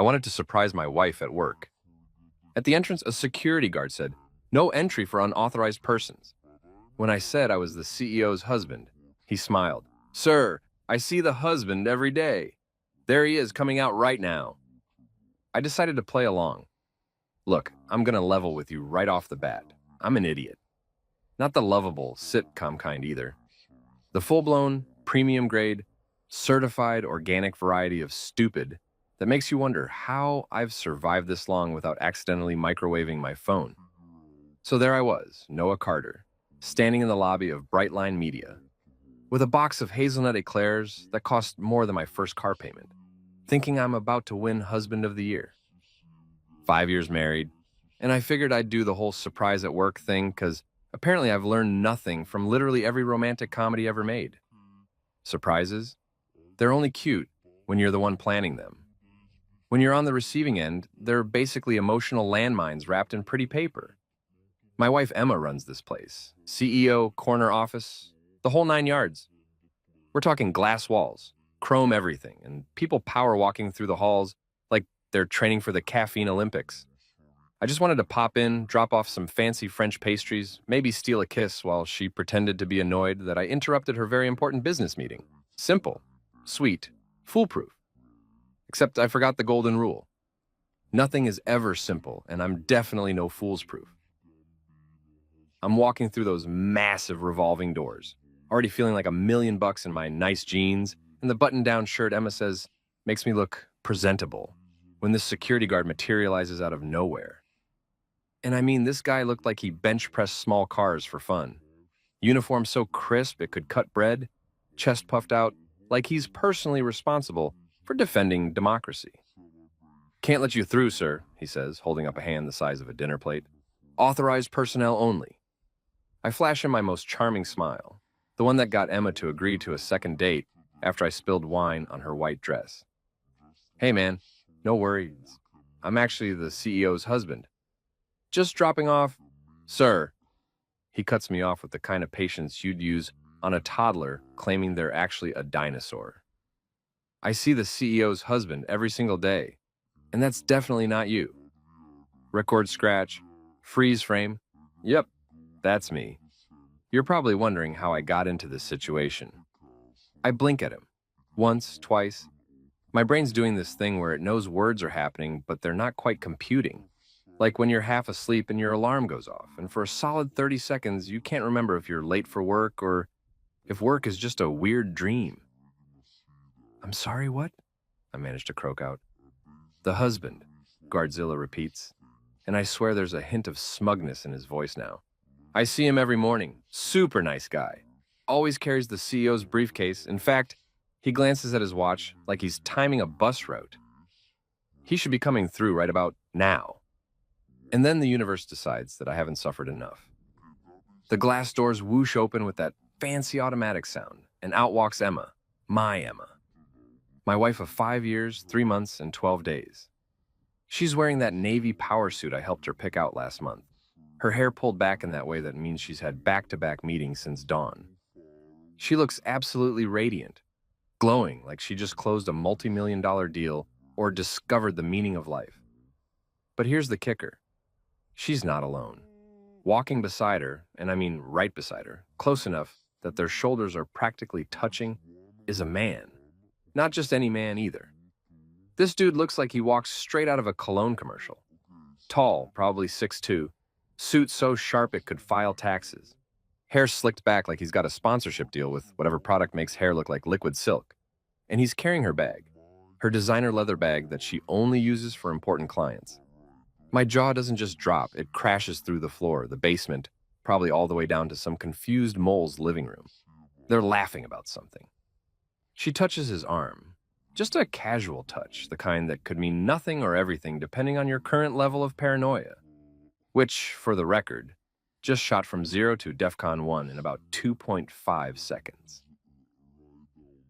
I wanted to surprise my wife at work. At the entrance, a security guard said, "No entry for unauthorized persons." When I said I was the CEO's husband, he smiled. "Sir, I see the husband every day. There he is coming out right now." I decided to play along. Look, I'm gonna level with you right off the bat. I'm an idiot. Not the lovable sitcom kind either. The full-blown, premium-grade, certified organic variety of stupid that makes you wonder how I've survived this long without accidentally microwaving my phone. So there I was, Noah Carter, standing in the lobby of Brightline Media, with a box of hazelnut eclairs that cost more than my first car payment, thinking I'm about to win Husband of the Year. 5 years married, and I figured I'd do the whole surprise at work thing because apparently I've learned nothing from literally every romantic comedy ever made. Surprises? They're only cute when you're the one planning them. When you're on the receiving end, they're basically emotional landmines wrapped in pretty paper. My wife Emma runs this place. CEO, corner office, the whole 9 yards. We're talking glass walls, chrome everything, and people power walking through the halls like they're training for the caffeine Olympics. I just wanted to pop in, drop off some fancy French pastries, maybe steal a kiss while she pretended to be annoyed that I interrupted her very important business meeting. Simple, sweet, foolproof. Except I forgot the golden rule. Nothing is ever simple, and I'm definitely no fool's proof. I'm walking through those massive revolving doors, already feeling like $1,000,000 in my nice jeans, and the button-down shirt Emma says makes me look presentable when this security guard materializes out of nowhere. And I mean, this guy looked like he bench-pressed small cars for fun. Uniform so crisp it could cut bread, chest puffed out, like he's personally responsible for defending democracy. "Can't let you through, sir," he says, holding up a hand the size of a dinner plate. "Authorized personnel only." I flash him my most charming smile, the one that got Emma to agree to a second date after I spilled wine on her white dress. "Hey man, no worries. I'm actually the CEO's husband. Just dropping off." "Sir," he cuts me off with the kind of patience you'd use on a toddler claiming they're actually a dinosaur. "I see the CEO's husband every single day, and that's definitely not you." Record scratch, freeze frame. Yep, that's me. You're probably wondering how I got into this situation. I blink at him. Once, twice. My brain's doing this thing where it knows words are happening, but they're not quite computing. Like when you're half asleep and your alarm goes off, and for a solid 30 seconds, you can't remember if you're late for work or if work is just a weird dream. "I'm sorry, what?" I managed to croak out. "The husband," Guardzilla repeats, and I swear there's a hint of smugness in his voice now. "I see him every morning. Super nice guy. Always carries the CEO's briefcase. In fact, he glances at his watch like he's timing a bus route. He should be coming through right about now." And then the universe decides that I haven't suffered enough. The glass doors whoosh open with that fancy automatic sound, and out walks Emma, my Emma. My wife of 5 years, 3 months, and 12 days. She's wearing that navy power suit I helped her pick out last month. Her hair pulled back in that way that means she's had back-to-back meetings since dawn. She looks absolutely radiant, glowing like she just closed a multi-million-dollar deal or discovered the meaning of life. But here's the kicker. She's not alone. Walking beside her, and I mean right beside her, close enough that their shoulders are practically touching, is a man. Not just any man either. This dude looks like he walks straight out of a cologne commercial. Tall, probably 6'2", suit so sharp it could file taxes. Hair slicked back like he's got a sponsorship deal with whatever product makes hair look like liquid silk. And he's carrying her bag, her designer leather bag that she only uses for important clients. My jaw doesn't just drop, it crashes through the floor, the basement, probably all the way down to some confused mole's living room. They're laughing about something. She touches his arm. Just a casual touch, the kind that could mean nothing or everything depending on your current level of paranoia. Which, for the record, just shot from 0 to DEFCON 1 in about 2.5 seconds.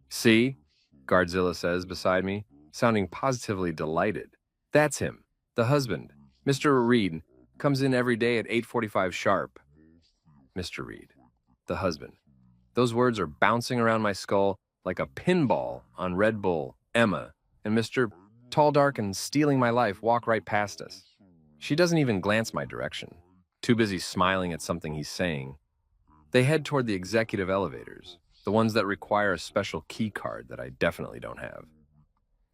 "See?" Guardzilla says beside me, sounding positively delighted. "That's him, the husband. Mr. Reed comes in every day at 8:45 sharp." Mr. Reed, the husband. Those words are bouncing around my skull like a pinball on Red Bull, Emma, and Mr. tall, dark, and stealing my life, walk right past us. She doesn't even glance my direction, too busy smiling at something he's saying. They head toward the executive elevators, the ones that require a special key card that I definitely don't have.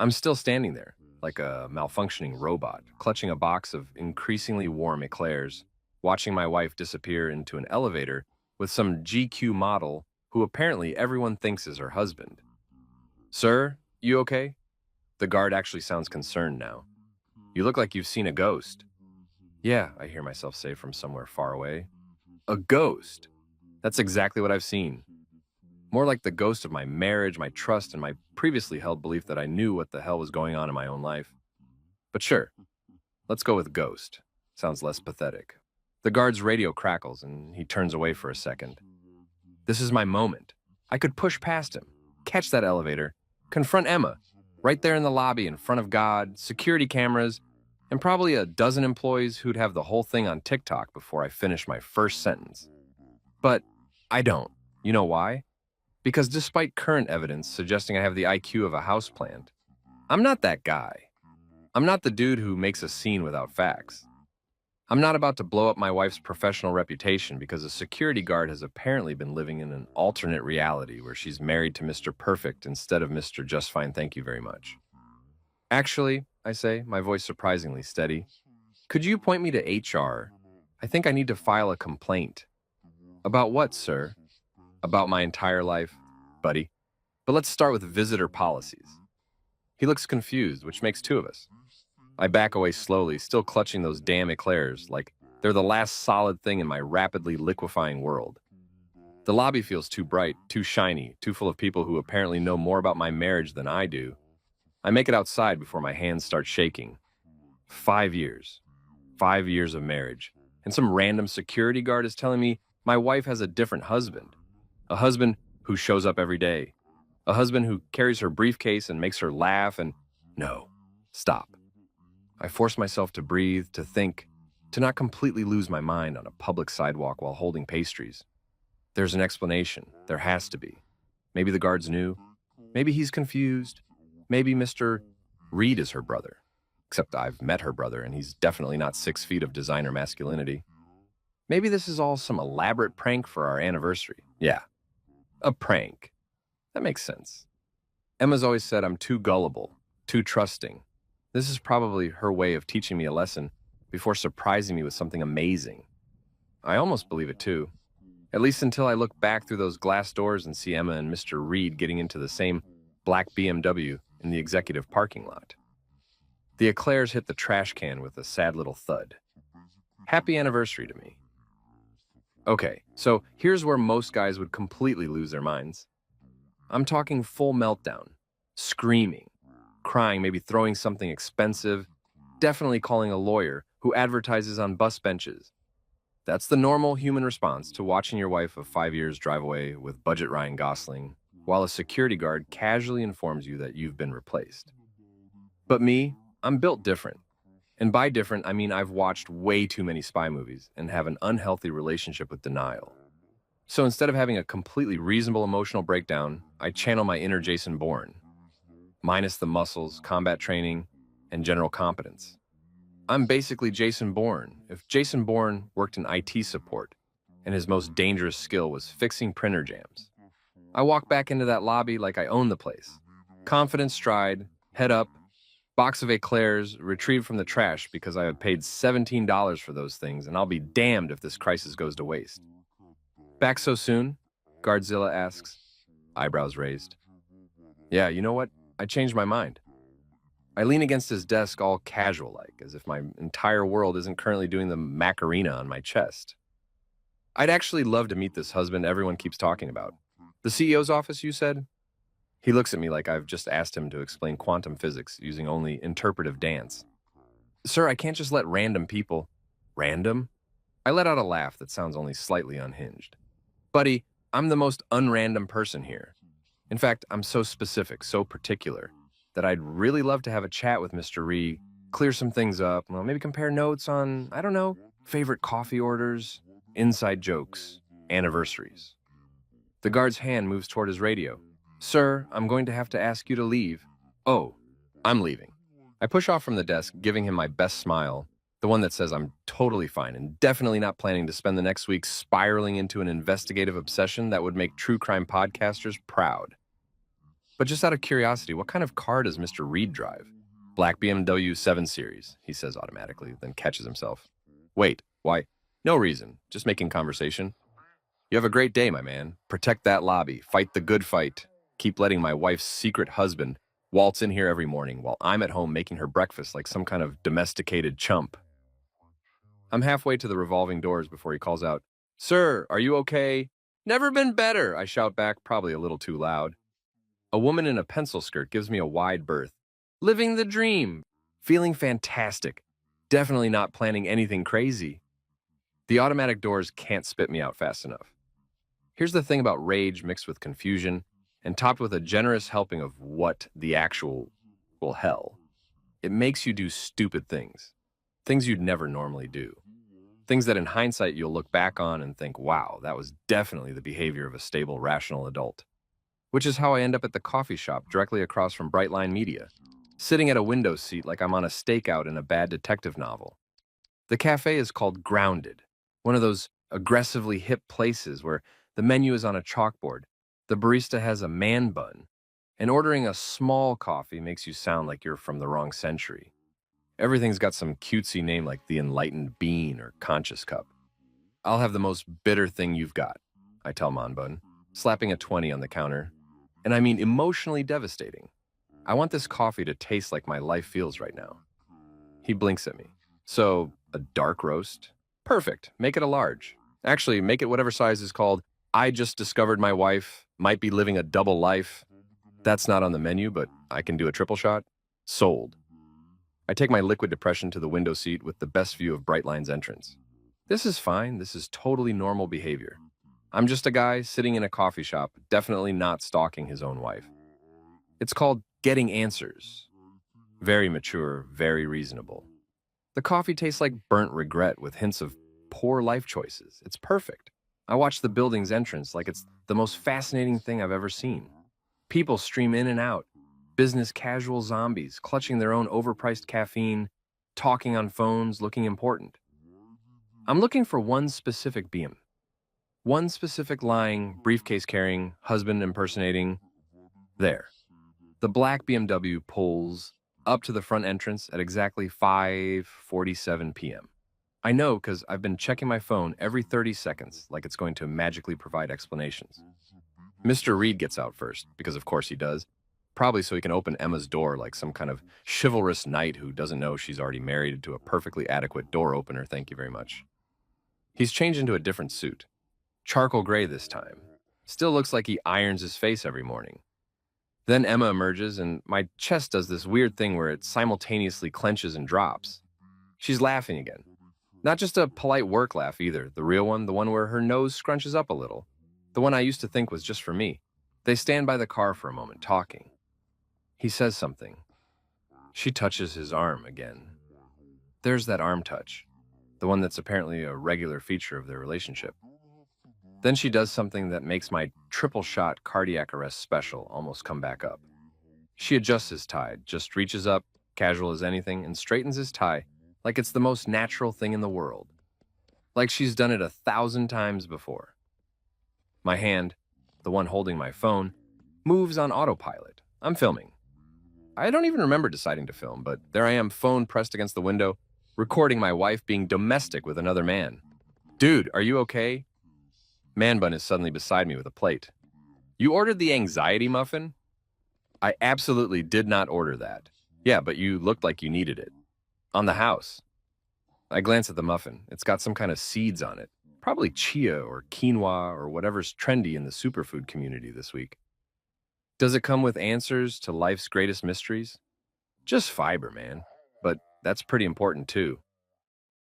I'm still standing there, like a malfunctioning robot, clutching a box of increasingly warm eclairs, watching my wife disappear into an elevator with some GQ model who apparently everyone thinks is her husband. Sir, you okay? The guard actually sounds concerned now. You look like you've seen a ghost. Yeah, I hear myself say from somewhere far away. A ghost? That's exactly what I've seen. More like the ghost of my marriage, my trust, and my previously held belief that I knew what the hell was going on in my own life. But sure, let's go with ghost. Sounds less pathetic. The guard's radio crackles and he turns away for a second. This is my moment. I could push past him, catch that elevator, confront Emma, right there in the lobby in front of God, security cameras, and probably a dozen employees who'd have the whole thing on TikTok before I finish my first sentence. But I don't. You know why? Because despite current evidence suggesting I have the IQ of a houseplant, I'm not that guy. I'm not the dude who makes a scene without facts. I'm not about to blow up my wife's professional reputation because a security guard has apparently been living in an alternate reality where she's married to Mr. Perfect instead of Mr. Just Fine, thank you very much. Actually, I say, my voice surprisingly steady, could you point me to HR? I think I need to file a complaint. About what, sir? About my entire life, buddy. But let's start with visitor policies. He looks confused, which makes two of us. I back away slowly, still clutching those damn eclairs, like they're the last solid thing in my rapidly liquefying world. The lobby feels too bright, too shiny, too full of people who apparently know more about my marriage than I do. I make it outside before my hands start shaking. 5 years. 5 years of marriage. And some random security guard is telling me my wife has a different husband. A husband who shows up every day. A husband who carries her briefcase and makes her laugh and... No. Stop. I force myself to breathe, to think, to not completely lose my mind on a public sidewalk while holding pastries. There's an explanation. There has to be. Maybe the guards knew. Maybe he's confused. Maybe Mr. Reed is her brother. Except I've met her brother, and he's definitely not 6 feet of designer masculinity. Maybe this is all some elaborate prank for our anniversary. Yeah, a prank. That makes sense. Emma's always said I'm too gullible, too trusting. This is probably her way of teaching me a lesson before surprising me with something amazing. I almost believe it too. At least until I look back through those glass doors and see Emma and Mr. Reed getting into the same black BMW in the executive parking lot. The eclairs hit the trash can with a sad little thud. Happy anniversary to me. Okay, so here's where most guys would completely lose their minds. I'm talking full meltdown, screaming, crying, maybe throwing something expensive, definitely calling a lawyer who advertises on bus benches. That's the normal human response to watching your wife of 5 years drive away with budget Ryan Gosling, while a security guard casually informs you that you've been replaced. But me, I'm built different. And by different, I mean I've watched way too many spy movies and have an unhealthy relationship with denial. So instead of having a completely reasonable emotional breakdown, I channel my inner Jason Bourne, minus the muscles, combat training, and general competence. I'm basically Jason Bourne if Jason Bourne worked in IT support and his most dangerous skill was fixing printer jams. I walk back into that lobby like I own the place. Confident stride, head up, box of eclairs retrieved from the trash because I have paid $17 for those things, and I'll be damned if this crisis goes to waste. Back so soon? Guardzilla asks, eyebrows raised. Yeah, you know what? I changed my mind. I lean against his desk all casual-like, as if my entire world isn't currently doing the Macarena on my chest. I'd actually love to meet this husband everyone keeps talking about. The CEO's office, you said? He looks at me like I've just asked him to explain quantum physics using only interpretive dance. Sir, I can't just let random people... Random? I let out a laugh that sounds only slightly unhinged. Buddy, I'm the most unrandom person here. In fact, I'm so specific, so particular, that I'd really love to have a chat with Mr. Ree, clear some things up, well, maybe compare notes on, I don't know, favorite coffee orders, inside jokes, anniversaries. The guard's hand moves toward his radio. Sir, I'm going to have to ask you to leave. Oh, I'm leaving. I push off from the desk, giving him my best smile, the one that says I'm totally fine and definitely not planning to spend the next week spiraling into an investigative obsession that would make true crime podcasters proud. But just out of curiosity, what kind of car does Mr. Reed drive? Black BMW 7 Series, he says automatically, then catches himself. Wait, why? No reason, just making conversation. You have a great day, my man. Protect that lobby, fight the good fight. Keep letting my wife's secret husband waltz in here every morning while I'm at home making her breakfast like some kind of domesticated chump. I'm halfway to the revolving doors before he calls out, "Sir, are you okay?" "Never been better," I shout back, probably a little too loud. A woman in a pencil skirt gives me a wide berth. Living the dream. Feeling fantastic. Definitely not planning anything crazy. The automatic doors can't spit me out fast enough. Here's the thing about rage mixed with confusion and topped with a generous helping of what the actual, well, hell. It makes you do stupid things. Things you'd never normally do. Things that in hindsight you'll look back on and think, wow, that was definitely the behavior of a stable, rational adult. Which is how I end up at the coffee shop directly across from Brightline Media, sitting at a window seat like I'm on a stakeout in a bad detective novel. The cafe is called Grounded, one of those aggressively hip places where the menu is on a chalkboard, the barista has a man bun, and ordering a small coffee makes you sound like you're from the wrong century. Everything's got some cutesy name like the Enlightened Bean or Conscious Cup. "I'll have the most bitter thing you've got," I tell Monbun, slapping a 20 on the counter. And I mean emotionally devastating. I want this coffee to taste like my life feels right now. He blinks at me. "So, a dark roast? Perfect. Make it a large. Actually, make it whatever size is called. I just discovered my wife might be living a double life. That's not on the menu, but I can do a triple shot. Sold." I take my liquid depression to the window seat with the best view of Brightline's entrance. This is fine. This is totally normal behavior. I'm just a guy sitting in a coffee shop, definitely not stalking his own wife. It's called getting answers. Very mature, very reasonable. The coffee tastes like burnt regret with hints of poor life choices. It's perfect. I watch the building's entrance like it's the most fascinating thing I've ever seen. People stream in and out. Business casual zombies, clutching their own overpriced caffeine, talking on phones, looking important. I'm looking for one specific BM. One specific lying, briefcase-carrying, husband impersonating. There. The black BMW pulls up to the front entrance at exactly 5:47 p.m. I know because I've been checking my phone every 30 seconds like it's going to magically provide explanations. Mr. Reed gets out first, because of course he does. Probably so he can open Emma's door like some kind of chivalrous knight who doesn't know she's already married to a perfectly adequate door opener, thank you very much. He's changed into a different suit. Charcoal gray this time. Still looks like he irons his face every morning. Then Emma emerges, and my chest does this weird thing where it simultaneously clenches and drops. She's laughing again. Not just a polite work laugh either, the real one, the one where her nose scrunches up a little. The one I used to think was just for me. They stand by the car for a moment, talking. He says something. She touches his arm again. There's that arm touch, the one that's apparently a regular feature of their relationship. Then she does something that makes my triple shot cardiac arrest special almost come back up. She adjusts his tie, just reaches up, casual as anything, and straightens his tie like it's the most natural thing in the world. Like she's done it 1,000 times before. My hand, the one holding my phone, moves on autopilot. I'm filming. I don't even remember deciding to film, but there I am, phone pressed against the window, recording my wife being domestic with another man. "Dude, are you okay?" Man Bun is suddenly beside me with a plate. "You ordered the anxiety muffin?" "I absolutely did not order that." "Yeah, but you looked like you needed it." "On the house." I glance at the muffin. It's got some kind of seeds on it. Probably chia or quinoa or whatever's trendy in the superfood community this week. Does it come with answers to life's greatest mysteries? Just fiber, man. But that's pretty important too.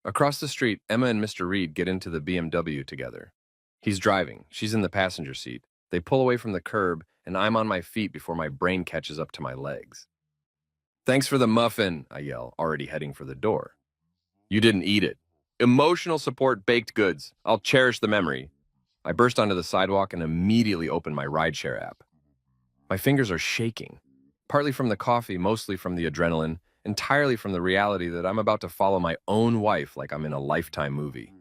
Across the street, Emma and Mr. Reed get into the BMW together. He's driving. She's in the passenger seat. They pull away from the curb, and I'm on my feet before my brain catches up to my legs. "Thanks for the muffin," I yell, already heading for the door. "You didn't eat it. Emotional support baked goods. I'll cherish the memory." I burst onto the sidewalk and immediately open my rideshare app. My fingers are shaking, partly from the coffee, mostly from the adrenaline, entirely from the reality that I'm about to follow my own wife like I'm in a Lifetime movie.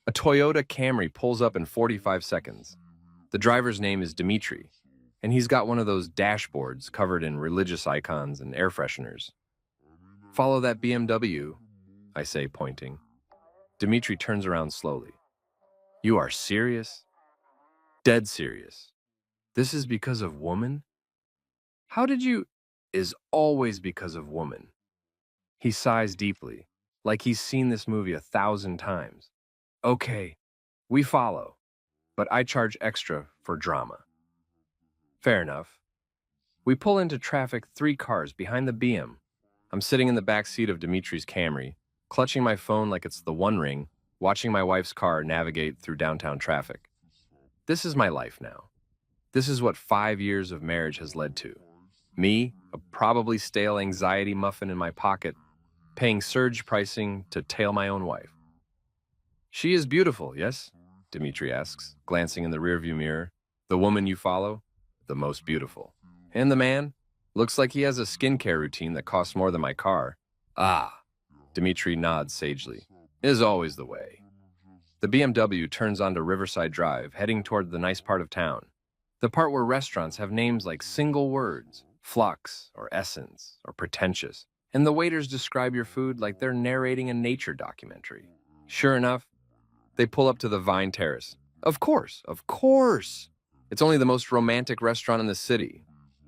A Toyota Camry pulls up in 45 seconds. The driver's name is Dimitri, and he's got one of those dashboards covered in religious icons and air fresheners. Follow that BMW, I say, pointing. Dimitri turns around slowly. You are serious? Dead serious. This is because of woman? How did you... Is always because of woman. He sighs deeply, like he's seen this movie 1,000 times. Okay, we follow, but I charge extra for drama. Fair enough. We pull into traffic 3 cars behind the BM. I'm sitting in the back seat of Dimitri's Camry, clutching my phone like it's the One Ring, watching my wife's car navigate through downtown traffic. This is my life now. This is what 5 years of marriage has led to. Me, a probably stale anxiety muffin in my pocket, paying surge pricing to tail my own wife. She is beautiful, yes? Dimitri asks, glancing in the rearview mirror. The woman you follow? The most beautiful. And the man? Looks like he has a skincare routine that costs more than my car. Ah, Dimitri nods sagely. Is always the way. The BMW turns onto Riverside Drive, heading toward the nice part of town. The part where restaurants have names like single words, flux, or essence, or pretentious, and the waiters describe your food like they're narrating a nature documentary. Sure enough, they pull up to the Vine Terrace. Of course, of course! It's only the most romantic restaurant in the city.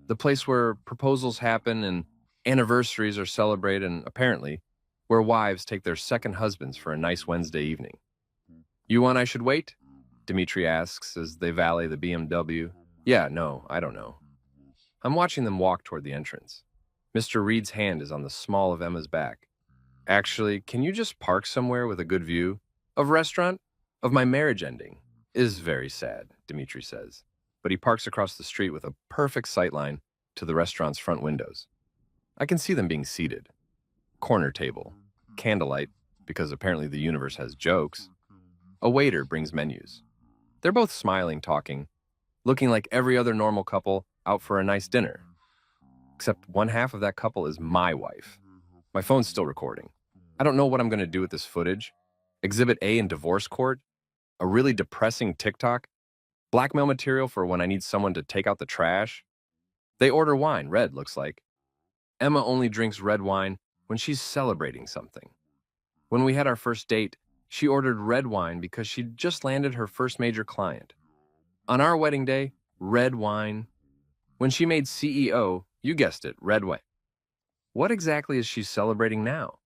The place where proposals happen and anniversaries are celebrated and, apparently, where wives take their second husbands for a nice Wednesday evening. You want I should wait? Dimitri asks as they valet the BMW. Yeah, no, I don't know. I'm watching them walk toward the entrance. Mr. Reed's hand is on the small of Emma's back. Actually, can you just park somewhere with a good view? Of restaurant? Of my marriage ending. Is very sad, Dimitri says. But he parks across the street with a perfect sightline to the restaurant's front windows. I can see them being seated. Corner table. Candlelight, because apparently the universe has jokes. A waiter brings menus. They're both smiling, talking, looking like every other normal couple out for a nice dinner. Except one half of that couple is my wife. My phone's still recording. I don't know what I'm going to do with this footage. Exhibit A in divorce court? A really depressing TikTok? Blackmail material for when I need someone to take out the trash? They order wine, red looks like. Emma only drinks red wine when she's celebrating something. When we had our first date, she ordered red wine because she'd just landed her first major client. On our wedding day, red wine. When she made CEO, you guessed it, red wine. What exactly is she celebrating now?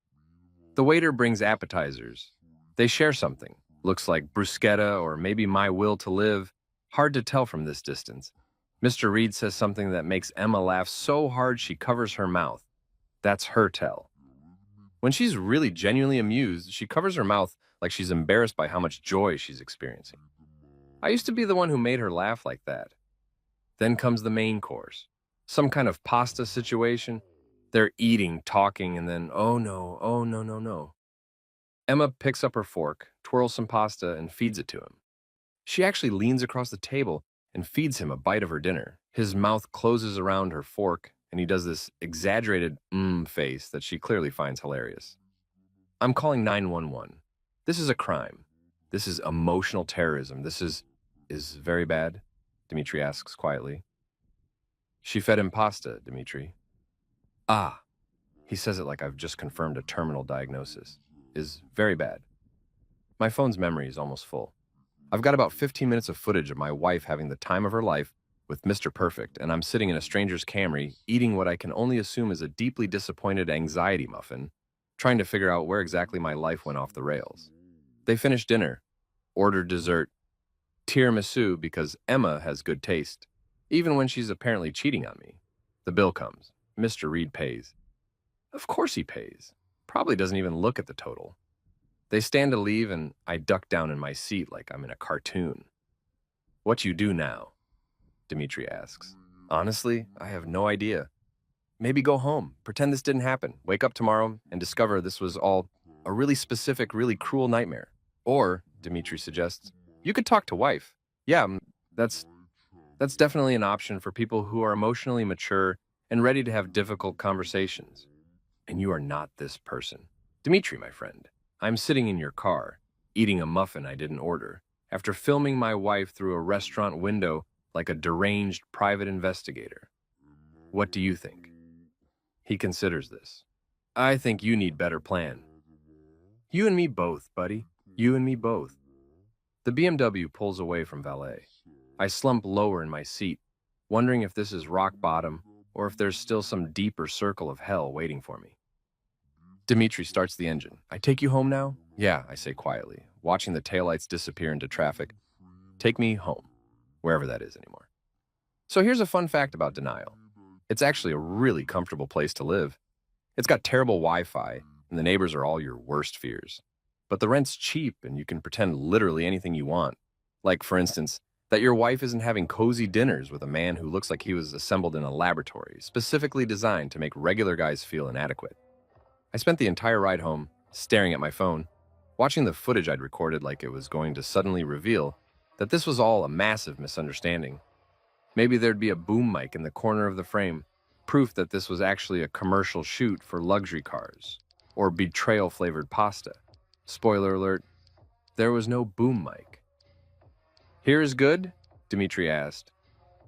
The waiter brings appetizers. They share something. Looks like bruschetta or maybe my will to live. Hard to tell from this distance. Mr. Reed says something that makes Emma laugh so hard she covers her mouth. That's her tell. When she's really genuinely amused, she covers her mouth like she's embarrassed by how much joy she's experiencing. I used to be the one who made her laugh like that. Then comes the main course. Some kind of pasta situation. They're eating, talking, and then, oh no, no, no. Emma picks up her fork, twirls some pasta, and feeds it to him. She actually leans across the table and feeds him a bite of her dinner. His mouth closes around her fork, and he does this exaggerated face that she clearly finds hilarious. I'm calling 911. This is a crime. This is emotional terrorism. This is very bad, Dimitri asks quietly. She fed him pasta, Dimitri. Ah, he says it like I've just confirmed a terminal diagnosis. Is very bad. My phone's memory is almost full. I've got about 15 minutes of footage of my wife having the time of her life with Mr. Perfect, and I'm sitting in a stranger's Camry, eating what I can only assume is a deeply disappointed anxiety muffin, trying to figure out where exactly my life went off the rails. They finish dinner, ordered dessert, tiramisu because Emma has good taste, even when she's apparently cheating on me. The bill comes. Mr. Reed pays. Of course he pays. Probably doesn't even look at the total. They stand to leave, and I duck down in my seat like I'm in a cartoon. What you do now? Dimitri asks. Honestly, I have no idea. Maybe go home, pretend this didn't happen, wake up tomorrow, and discover this was all a really specific, really cruel nightmare. Or, Dimitri suggests, you could talk to wife. Yeah, that's definitely an option for people who are emotionally mature and ready to have difficult conversations. And you are not this person. Dimitri, my friend, I'm sitting in your car, eating a muffin I didn't order, after filming my wife through a restaurant window like a deranged private investigator. What do you think? He considers this. I think you need better plan. You and me both, buddy. You and me both. The BMW pulls away from valet. I slump lower in my seat, wondering if this is rock bottom or if there's still some deeper circle of hell waiting for me. Dimitri starts the engine. I take you home now? Yeah, I say quietly, watching the taillights disappear into traffic. Take me home, wherever that is anymore. So here's a fun fact about Denial. It's actually a really comfortable place to live. It's got terrible Wi-Fi, and the neighbors are all your worst fears. But the rent's cheap, and you can pretend literally anything you want. Like, for instance, that your wife isn't having cozy dinners with a man who looks like he was assembled in a laboratory, specifically designed to make regular guys feel inadequate. I spent the entire ride home, staring at my phone, watching the footage I'd recorded like it was going to suddenly reveal that this was all a massive misunderstanding. Maybe there'd be a boom mic in the corner of the frame, proof that this was actually a commercial shoot for luxury cars, or betrayal-flavored pasta. Spoiler alert, there was no boom mic. Here is good? Dimitri asked,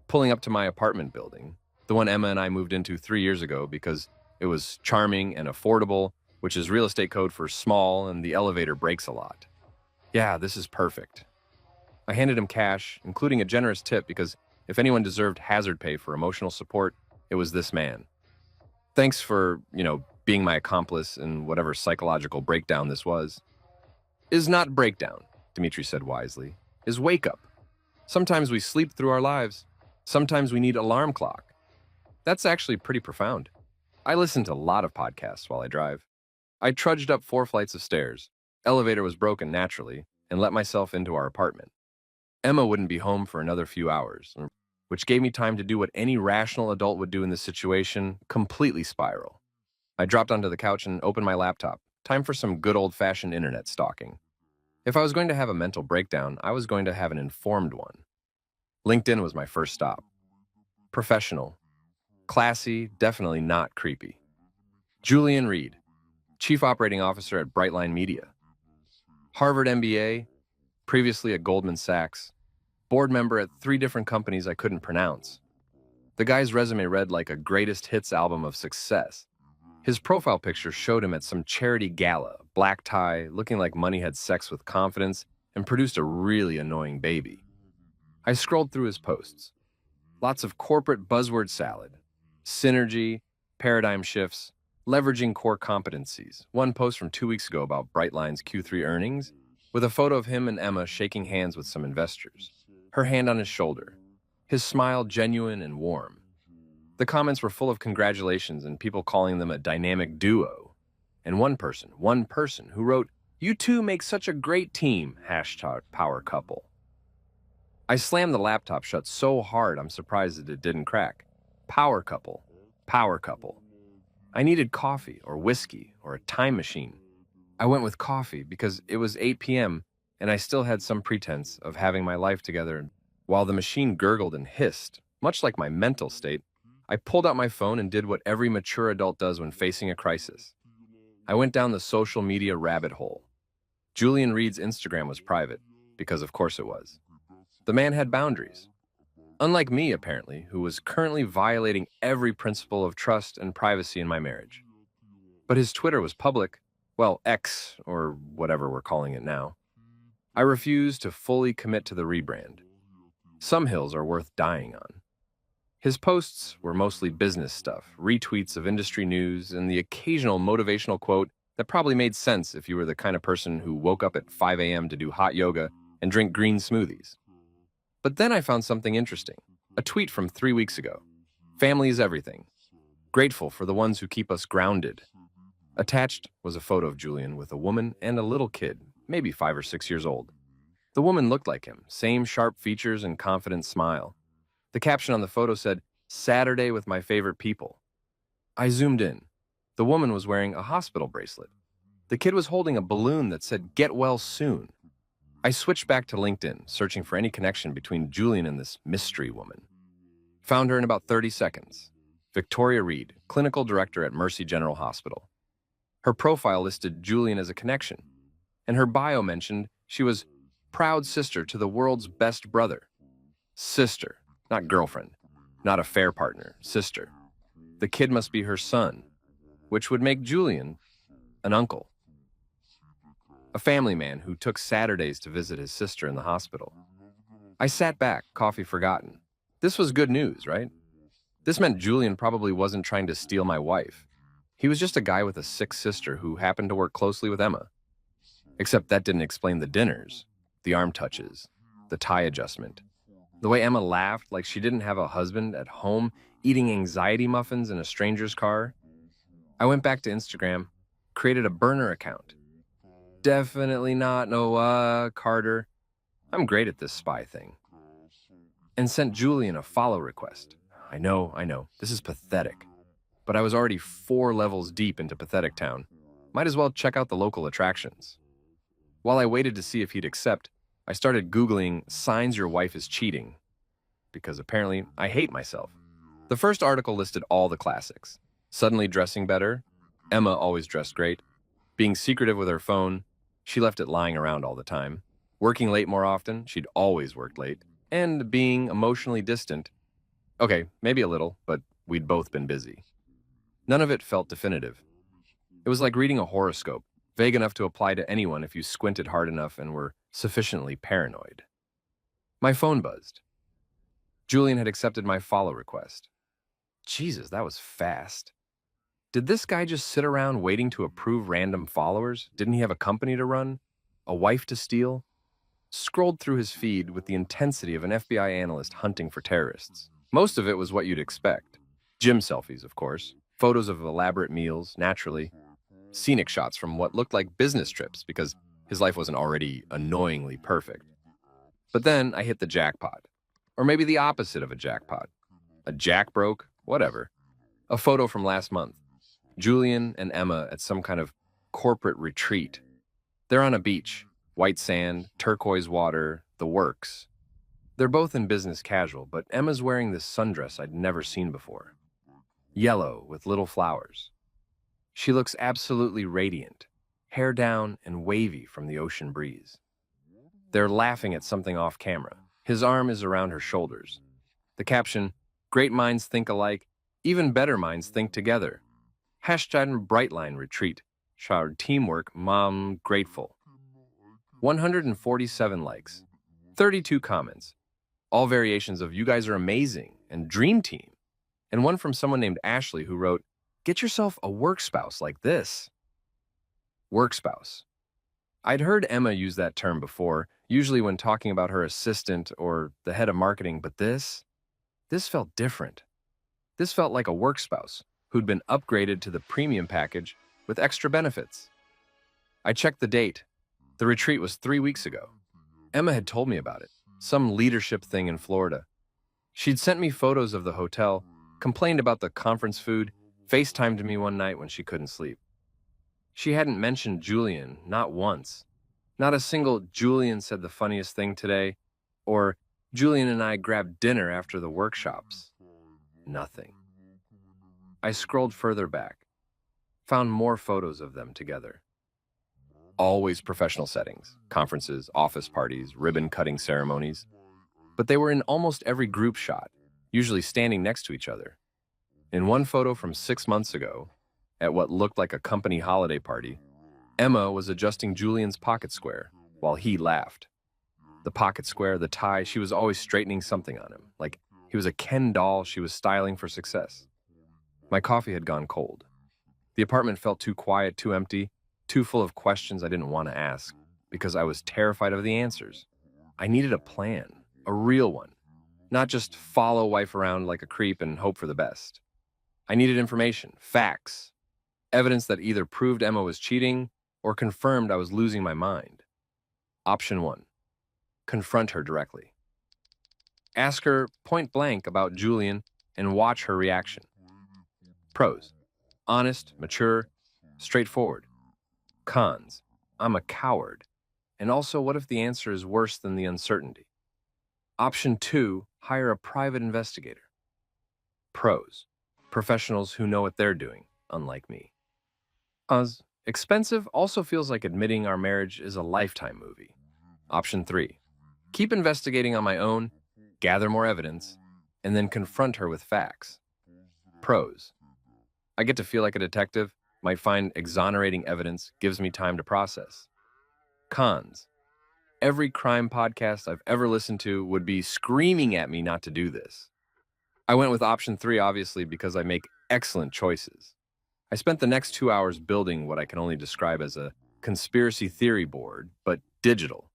pulling up to my apartment building, the one Emma and I moved into 3 years ago because it was charming and affordable, which is real estate code for small and the elevator breaks a lot. Yeah, this is perfect. I handed him cash, including a generous tip because if anyone deserved hazard pay for emotional support, it was this man. Thanks for, being my accomplice in whatever psychological breakdown this was. Is not breakdown, Dimitri said wisely, is wake up. Sometimes we sleep through our lives. Sometimes we need alarm clock. That's actually pretty profound. I listen to a lot of podcasts while I drive. I trudged up 4 flights of stairs. Elevator was broken naturally, and let myself into our apartment. Emma wouldn't be home for another few hours, which gave me time to do what any rational adult would do in this situation, completely spiral. I dropped onto the couch and opened my laptop. Time for some good old-fashioned internet stalking. If I was going to have a mental breakdown, I was going to have an informed one. LinkedIn was my first stop. Professional. Classy, definitely not creepy. Julian Reed, Chief Operating Officer at Brightline Media. Harvard MBA, previously at Goldman Sachs. Board member at 3 different companies I couldn't pronounce. The guy's resume read like a greatest hits album of success. His profile picture showed him at some charity gala, black tie, looking like money had sex with confidence, and produced a really annoying baby. I scrolled through his posts. Lots of corporate buzzword salad. Synergy, paradigm shifts, leveraging core competencies. One post from 2 weeks ago about Brightline's Q3 earnings, with a photo of him and Emma shaking hands with some investors. Her hand on his shoulder. His smile genuine and warm. The comments were full of congratulations and people calling them a dynamic duo. And one person who wrote, "You two make such a great team, #power couple." I slammed the laptop shut so hard I'm surprised that it didn't crack. Power couple. Power couple. I needed coffee or whiskey or a time machine. I went with coffee because it was 8 p.m. and I still had some pretense of having my life together. While the machine gurgled and hissed, much like my mental state, I pulled out my phone and did what every mature adult does when facing a crisis. I went down the social media rabbit hole. Julian Reed's Instagram was private, because of course it was. The man had boundaries. Unlike me, apparently, who was currently violating every principle of trust and privacy in my marriage. But his Twitter was public, well, X, or whatever we're calling it now. I refused to fully commit to the rebrand. Some hills are worth dying on. His posts were mostly business stuff, retweets of industry news, and the occasional motivational quote that probably made sense if you were the kind of person who woke up at 5 a.m. to do hot yoga and drink green smoothies. But then I found something interesting. A tweet from 3 weeks ago. Family is everything. Grateful for the ones who keep us grounded. Attached was a photo of Julian with a woman and a little kid, maybe 5 or 6 years old. The woman looked like him, same sharp features and confident smile. The caption on the photo said, "Saturday with my favorite people." I zoomed in. The woman was wearing a hospital bracelet. The kid was holding a balloon that said, "Get well soon." I switched back to LinkedIn, searching for any connection between Julian and this mystery woman. Found her in about 30 seconds. Victoria Reed, clinical director at Mercy General Hospital. Her profile listed Julian as a connection, and her bio mentioned she was proud sister to the world's best brother. Sister, not girlfriend, not affair partner, sister. The kid must be her son, which would make Julian an uncle. A family man who took Saturdays to visit his sister in the hospital. I sat back, coffee forgotten. This was good news, right? This meant Julian probably wasn't trying to steal my wife. He was just a guy with a sick sister who happened to work closely with Emma. Except that didn't explain the dinners, the arm touches, the tie adjustment. The way Emma laughed like she didn't have a husband at home eating anxiety muffins in a stranger's car. I went back to Instagram, created a burner account. Definitely not Noah Carter. I'm great at this spy thing. And sent Julian a follow request. I know, this is pathetic. But I was already 4 levels deep into Pathetic Town. Might as well check out the local attractions. While I waited to see if he'd accept, I started Googling signs your wife is cheating. Because apparently, I hate myself. The first article listed all the classics. Suddenly dressing better, Emma always dressed great, being secretive with her phone, she left it lying around all the time, working late more often, she'd always worked late, and being emotionally distant. Okay, maybe a little, but we'd both been busy. None of it felt definitive. It was like reading a horoscope, vague enough to apply to anyone if you squinted hard enough and were sufficiently paranoid. My phone buzzed. Julian had accepted my follow request. Jesus, that was fast. Did this guy just sit around waiting to approve random followers? Didn't he have a company to run? A wife to steal? Scrolled through his feed with the intensity of an FBI analyst hunting for terrorists. Most of it was what you'd expect. Gym selfies, of course. Photos of elaborate meals, naturally. Scenic shots from what looked like business trips because his life wasn't already annoyingly perfect. But then I hit the jackpot. Or maybe the opposite of a jackpot. A jack broke, whatever. A photo from last month. Julian and Emma at some kind of corporate retreat. They're on a beach. White sand, turquoise water, the works. They're both in business casual, but Emma's wearing this sundress I'd never seen before. Yellow with little flowers. She looks absolutely radiant, hair down and wavy from the ocean breeze. They're laughing at something off camera. His arm is around her shoulders. The caption, "Great minds think alike, even better minds think together." Hashtag Brightline Retreat. Showered teamwork, mom grateful. 147 likes. 32 comments. All variations of "you guys are amazing" and "dream team." And one from someone named Ashley who wrote, "Get yourself a work spouse like this." Work spouse. I'd heard Emma use that term before, usually when talking about her assistant or the head of marketing, but this felt different. This felt like a work spouse who'd been upgraded to the premium package with extra benefits. I checked the date. The retreat was 3 weeks ago. Emma had told me about it, some leadership thing in Florida. She'd sent me photos of the hotel, complained about the conference food, FaceTimed me one night when she couldn't sleep. She hadn't mentioned Julian, not once. Not a single "Julian said the funniest thing today," or "Julian and I grabbed dinner after the workshops." Nothing. I scrolled further back, found more photos of them together. Always professional settings, conferences, office parties, ribbon-cutting ceremonies. But they were in almost every group shot, usually standing next to each other. In one photo from 6 months ago, at what looked like a company holiday party, Emma was adjusting Julian's pocket square while he laughed. The pocket square, the tie, she was always straightening something on him, like he was a Ken doll she was styling for success. My coffee had gone cold. The apartment felt too quiet, too empty, too full of questions I didn't want to ask, because I was terrified of the answers. I needed a plan, a real one, not just follow wife around like a creep and hope for the best. I needed information, facts, evidence that either proved Emma was cheating or confirmed I was losing my mind. Option 1. Confront her directly. Ask her point blank about Julian and watch her reaction. Pros: honest, mature, straightforward. Cons: I'm a coward. And also, what if the answer is worse than the uncertainty? Option 2, hire a private investigator. Pros: Professionals who know what they're doing, unlike me. Expensive also feels like admitting our marriage is a Lifetime movie. Option 3. Keep investigating on my own, gather more evidence, and then confront her with facts. Pros. I get to feel like a detective, might find exonerating evidence, gives me time to process. Cons. Every crime podcast I've ever listened to would be screaming at me not to do this. I went with option 3, obviously, because I make excellent choices. I spent the next 2 hours building what I can only describe as a conspiracy theory board, but digital.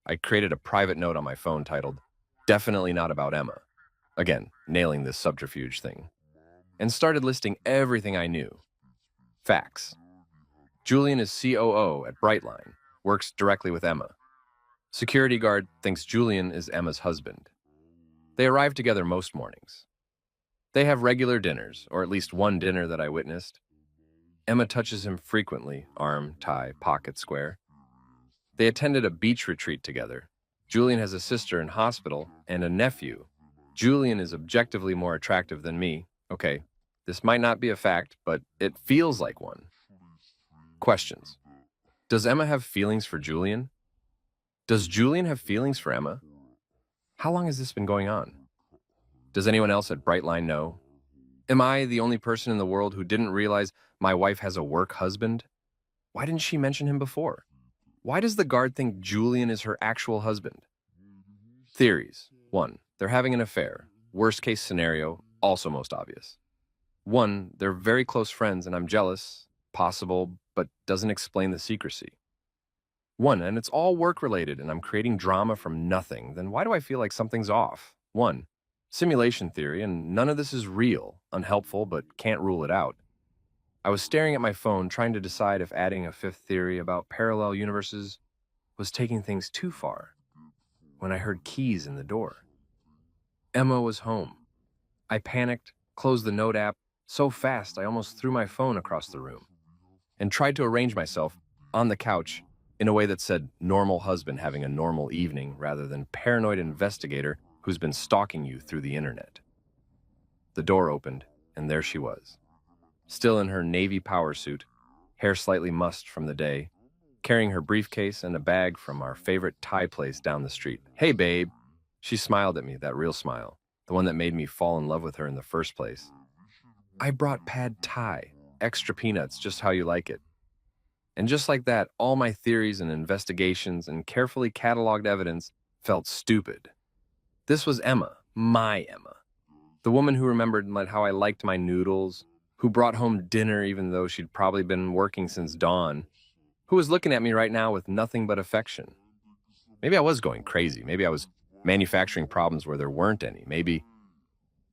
I created a private note on my phone titled, "Definitely Not About Emma." Again, nailing this subterfuge thing. And started listing everything I knew. Facts. Julian is COO at Brightline, works directly with Emma. Security guard thinks Julian is Emma's husband. They arrive together most mornings. They have regular dinners, or at least one dinner that I witnessed. Emma touches him frequently, arm, tie, pocket square. They attended a beach retreat together. Julian has a sister in hospital and a nephew. Julian is objectively more attractive than me. Okay, this might not be a fact, but it feels like one. Questions. Does Emma have feelings for Julian? Does Julian have feelings for Emma? How long has this been going on? Does anyone else at Brightline know? Am I the only person in the world who didn't realize my wife has a work husband? Why didn't she mention him before? Why does the guard think Julian is her actual husband? Theories. 1. They're having an affair. Worst case scenario, also most obvious. 1. They're very close friends and I'm jealous. Possible, but doesn't explain the secrecy. 1. And it's all work-related and I'm creating drama from nothing. Then why do I feel like something's off? 1. Simulation theory, and none of this is real, unhelpful, but can't rule it out. I was staring at my phone trying to decide if adding a 5th theory about parallel universes was taking things too far when I heard keys in the door. Emma was home. I panicked, closed the note app so fast I almost threw my phone across the room and tried to arrange myself on the couch in a way that said normal husband having a normal evening rather than paranoid investigator who's been stalking you through the internet. The door opened, and there she was. Still in her navy power suit, hair slightly mussed from the day, carrying her briefcase and a bag from our favorite Thai place down the street. "Hey, babe." She smiled at me, that real smile, the one that made me fall in love with her in the first place. "I brought pad Thai, extra peanuts, just how you like it." And just like that, all my theories and investigations and carefully cataloged evidence felt stupid. This was Emma, my Emma. The woman who remembered how I liked my noodles, who brought home dinner even though she'd probably been working since dawn, who was looking at me right now with nothing but affection. Maybe I was going crazy. Maybe I was manufacturing problems where there weren't any. Maybe...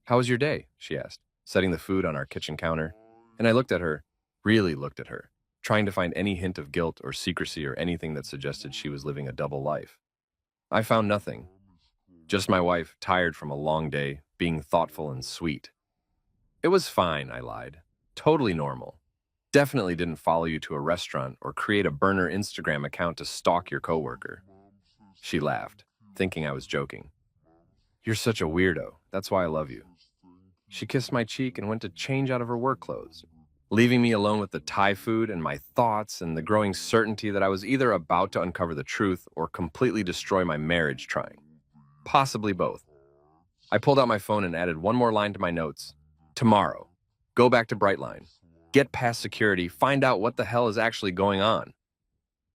"How was your day?" she asked, setting the food on our kitchen counter. And I looked at her, really looked at her, trying to find any hint of guilt or secrecy or anything that suggested she was living a double life. I found nothing. Just my wife, tired from a long day, being thoughtful and sweet. "It was fine," I lied. "Totally normal. Definitely didn't follow you to a restaurant or create a burner Instagram account to stalk your coworker." She laughed, thinking I was joking. "You're such a weirdo. That's why I love you." She kissed my cheek and went to change out of her work clothes, leaving me alone with the Thai food and my thoughts and the growing certainty that I was either about to uncover the truth or completely destroy my marriage trying. Possibly both. I pulled out my phone and added one more line to my notes. "Tomorrow, go back to Brightline. Get past security, find out what the hell is actually going on."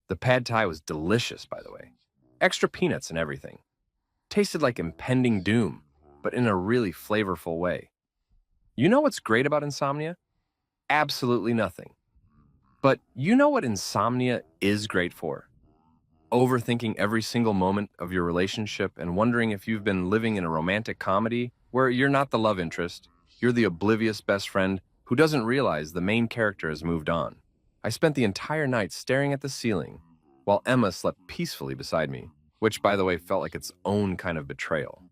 The pad Thai was delicious, by the way. Extra peanuts and everything. Tasted like impending doom, but in a really flavorful way. You know what's great about insomnia? Absolutely nothing. But you know what insomnia is great for? Overthinking every single moment of your relationship and wondering if you've been living in a romantic comedy where you're not the love interest, you're the oblivious best friend who doesn't realize the main character has moved on. I spent the entire night staring at the ceiling while Emma slept peacefully beside me, which, by the way, felt like its own kind of betrayal.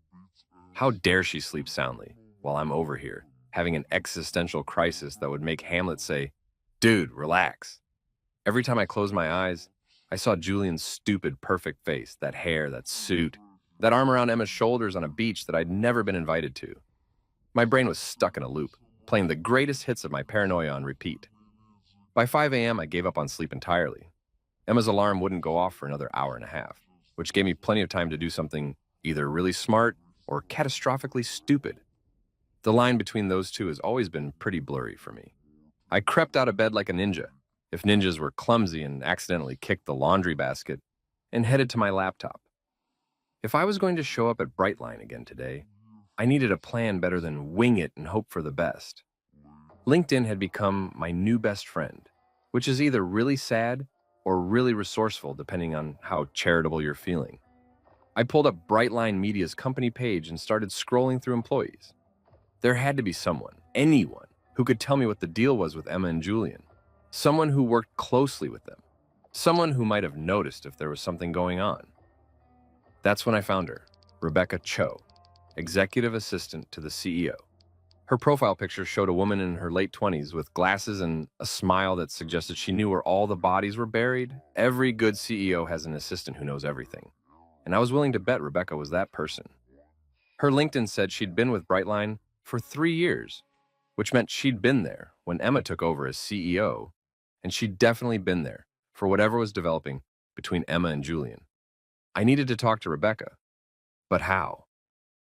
How dare she sleep soundly while I'm over here, having an existential crisis that would make Hamlet say, "Dude, relax." Every time I closed my eyes, I saw Julian's stupid, perfect face, that hair, that suit, that arm around Emma's shoulders on a beach that I'd never been invited to. My brain was stuck in a loop. playing the greatest hits of my paranoia on repeat. By 5 a.m., I gave up on sleep entirely. Emma's alarm wouldn't go off for another hour and a half, which gave me plenty of time to do something either really smart or catastrophically stupid. The line between those two has always been pretty blurry for me. I crept out of bed like a ninja, if ninjas were clumsy, and accidentally kicked the laundry basket, and headed to my laptop. If I was going to show up at Brightline again today, I needed a plan better than wing it and hope for the best. LinkedIn had become my new best friend, which is either really sad or really resourceful depending on how charitable you're feeling. I pulled up Brightline Media's company page and started scrolling through employees. There had to be someone, anyone, who could tell me what the deal was with Emma and Julian. Someone who worked closely with them. Someone who might have noticed if there was something going on. That's when I found her, Rebecca Cho, executive assistant to the CEO. Her profile picture showed a woman in her late 20s with glasses and a smile that suggested she knew where all the bodies were buried. Every good CEO has an assistant who knows everything, and I was willing to bet Rebecca was that person. Her LinkedIn said she'd been with Brightline for 3 years, which meant she'd been there when Emma took over as CEO, and she'd definitely been there for whatever was developing between Emma and Julian. I needed to talk to Rebecca, but how?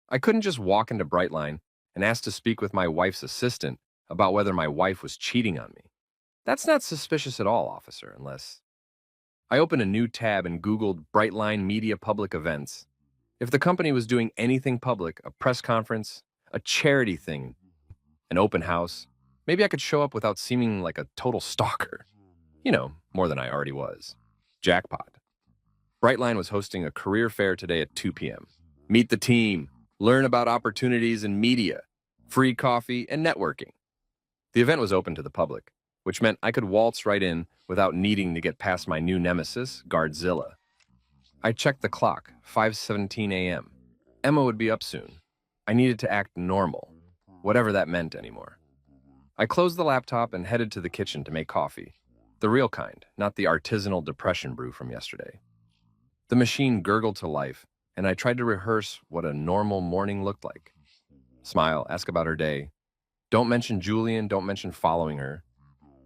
I couldn't just walk into Brightline and ask to speak with my wife's assistant about whether my wife was cheating on me. That's not suspicious at all, officer, unless... I opened a new tab and Googled Brightline Media Public Events. If the company was doing anything public, a press conference, a charity thing, an open house, maybe I could show up without seeming like a total stalker. You know, more than I already was. Jackpot. Brightline was hosting a career fair today at 2 p.m. Meet the team, learn about opportunities in media, free coffee, and networking. The event was open to the public, which meant I could waltz right in without needing to get past my new nemesis, Guardzilla. I checked the clock, 5:17 a.m. Emma would be up soon. I needed to act normal, whatever that meant anymore. I closed the laptop and headed to the kitchen to make coffee. The real kind, not the artisanal depression brew from yesterday. The machine gurgled to life, and I tried to rehearse what a normal morning looked like. Smile, ask about her day. Don't mention Julian, don't mention following her.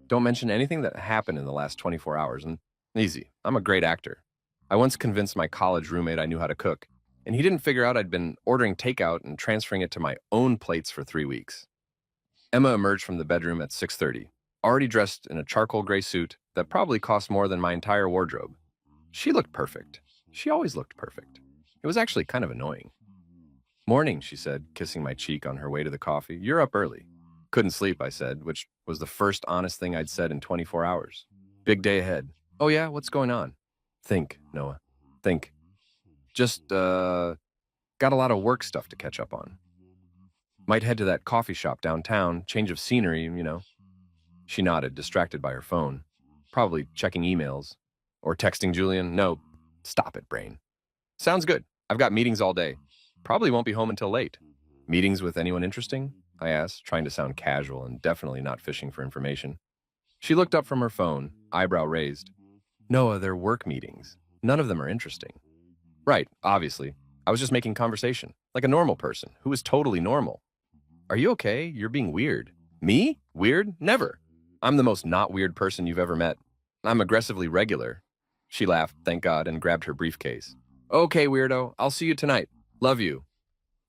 Don't mention anything that happened in the last 24 hours, and easy, I'm a great actor. I once convinced my college roommate I knew how to cook, and he didn't figure out I'd been ordering takeout and transferring it to my own plates for 3 weeks. Emma emerged from the bedroom at 6:30, already dressed in a charcoal gray suit that probably cost more than my entire wardrobe. She looked perfect. She always looked perfect. It was actually kind of annoying. Morning, she said, kissing my cheek on her way to the coffee. You're up early. Couldn't sleep, I said, which was the first honest thing I'd said in 24 hours. Big day ahead. Oh yeah, what's going on? Think, Noah. Think. Just, got a lot of work stuff to catch up on. Might head to that coffee shop downtown, change of scenery, you know. She nodded, distracted by her phone. Probably checking emails. Or texting Julian. No, stop it, brain. Sounds good. I've got meetings all day. Probably won't be home until late. Meetings with anyone interesting? I asked, trying to sound casual and definitely not fishing for information. She looked up from her phone, eyebrow raised. Noah, they're work meetings. None of them are interesting. Right, obviously. I was just making conversation, like a normal person, who is totally normal. Are you okay? You're being weird. Me? Weird? Never. I'm the most not weird person you've ever met. I'm aggressively regular. She laughed, thank God, and grabbed her briefcase. Okay, weirdo. I'll see you tonight. Love you.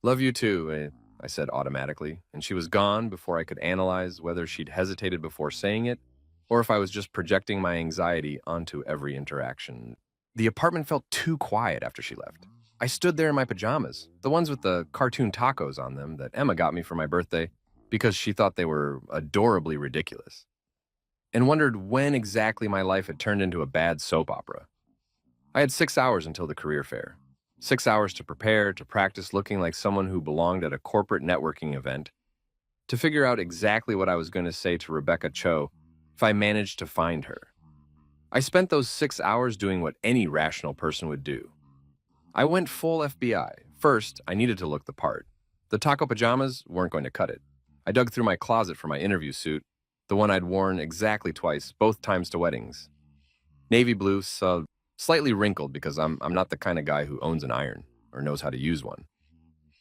Love you too, I said automatically, and she was gone before I could analyze whether she'd hesitated before saying it, or if I was just projecting my anxiety onto every interaction. The apartment felt too quiet after she left. I stood there in my pajamas, the ones with the cartoon tacos on them that Emma got me for my birthday because she thought they were adorably ridiculous, and wondered when exactly my life had turned into a bad soap opera. I had 6 hours until the career fair. 6 hours to prepare, to practice looking like someone who belonged at a corporate networking event, to figure out exactly what I was going to say to Rebecca Cho if I managed to find her. I spent those 6 hours doing what any rational person would do. I went full FBI. First, I needed to look the part. The taco pajamas weren't going to cut it. I dug through my closet for my interview suit, the one I'd worn exactly twice, both times to weddings. Navy blue, so slightly wrinkled because I'm not the kind of guy who owns an iron or knows how to use one.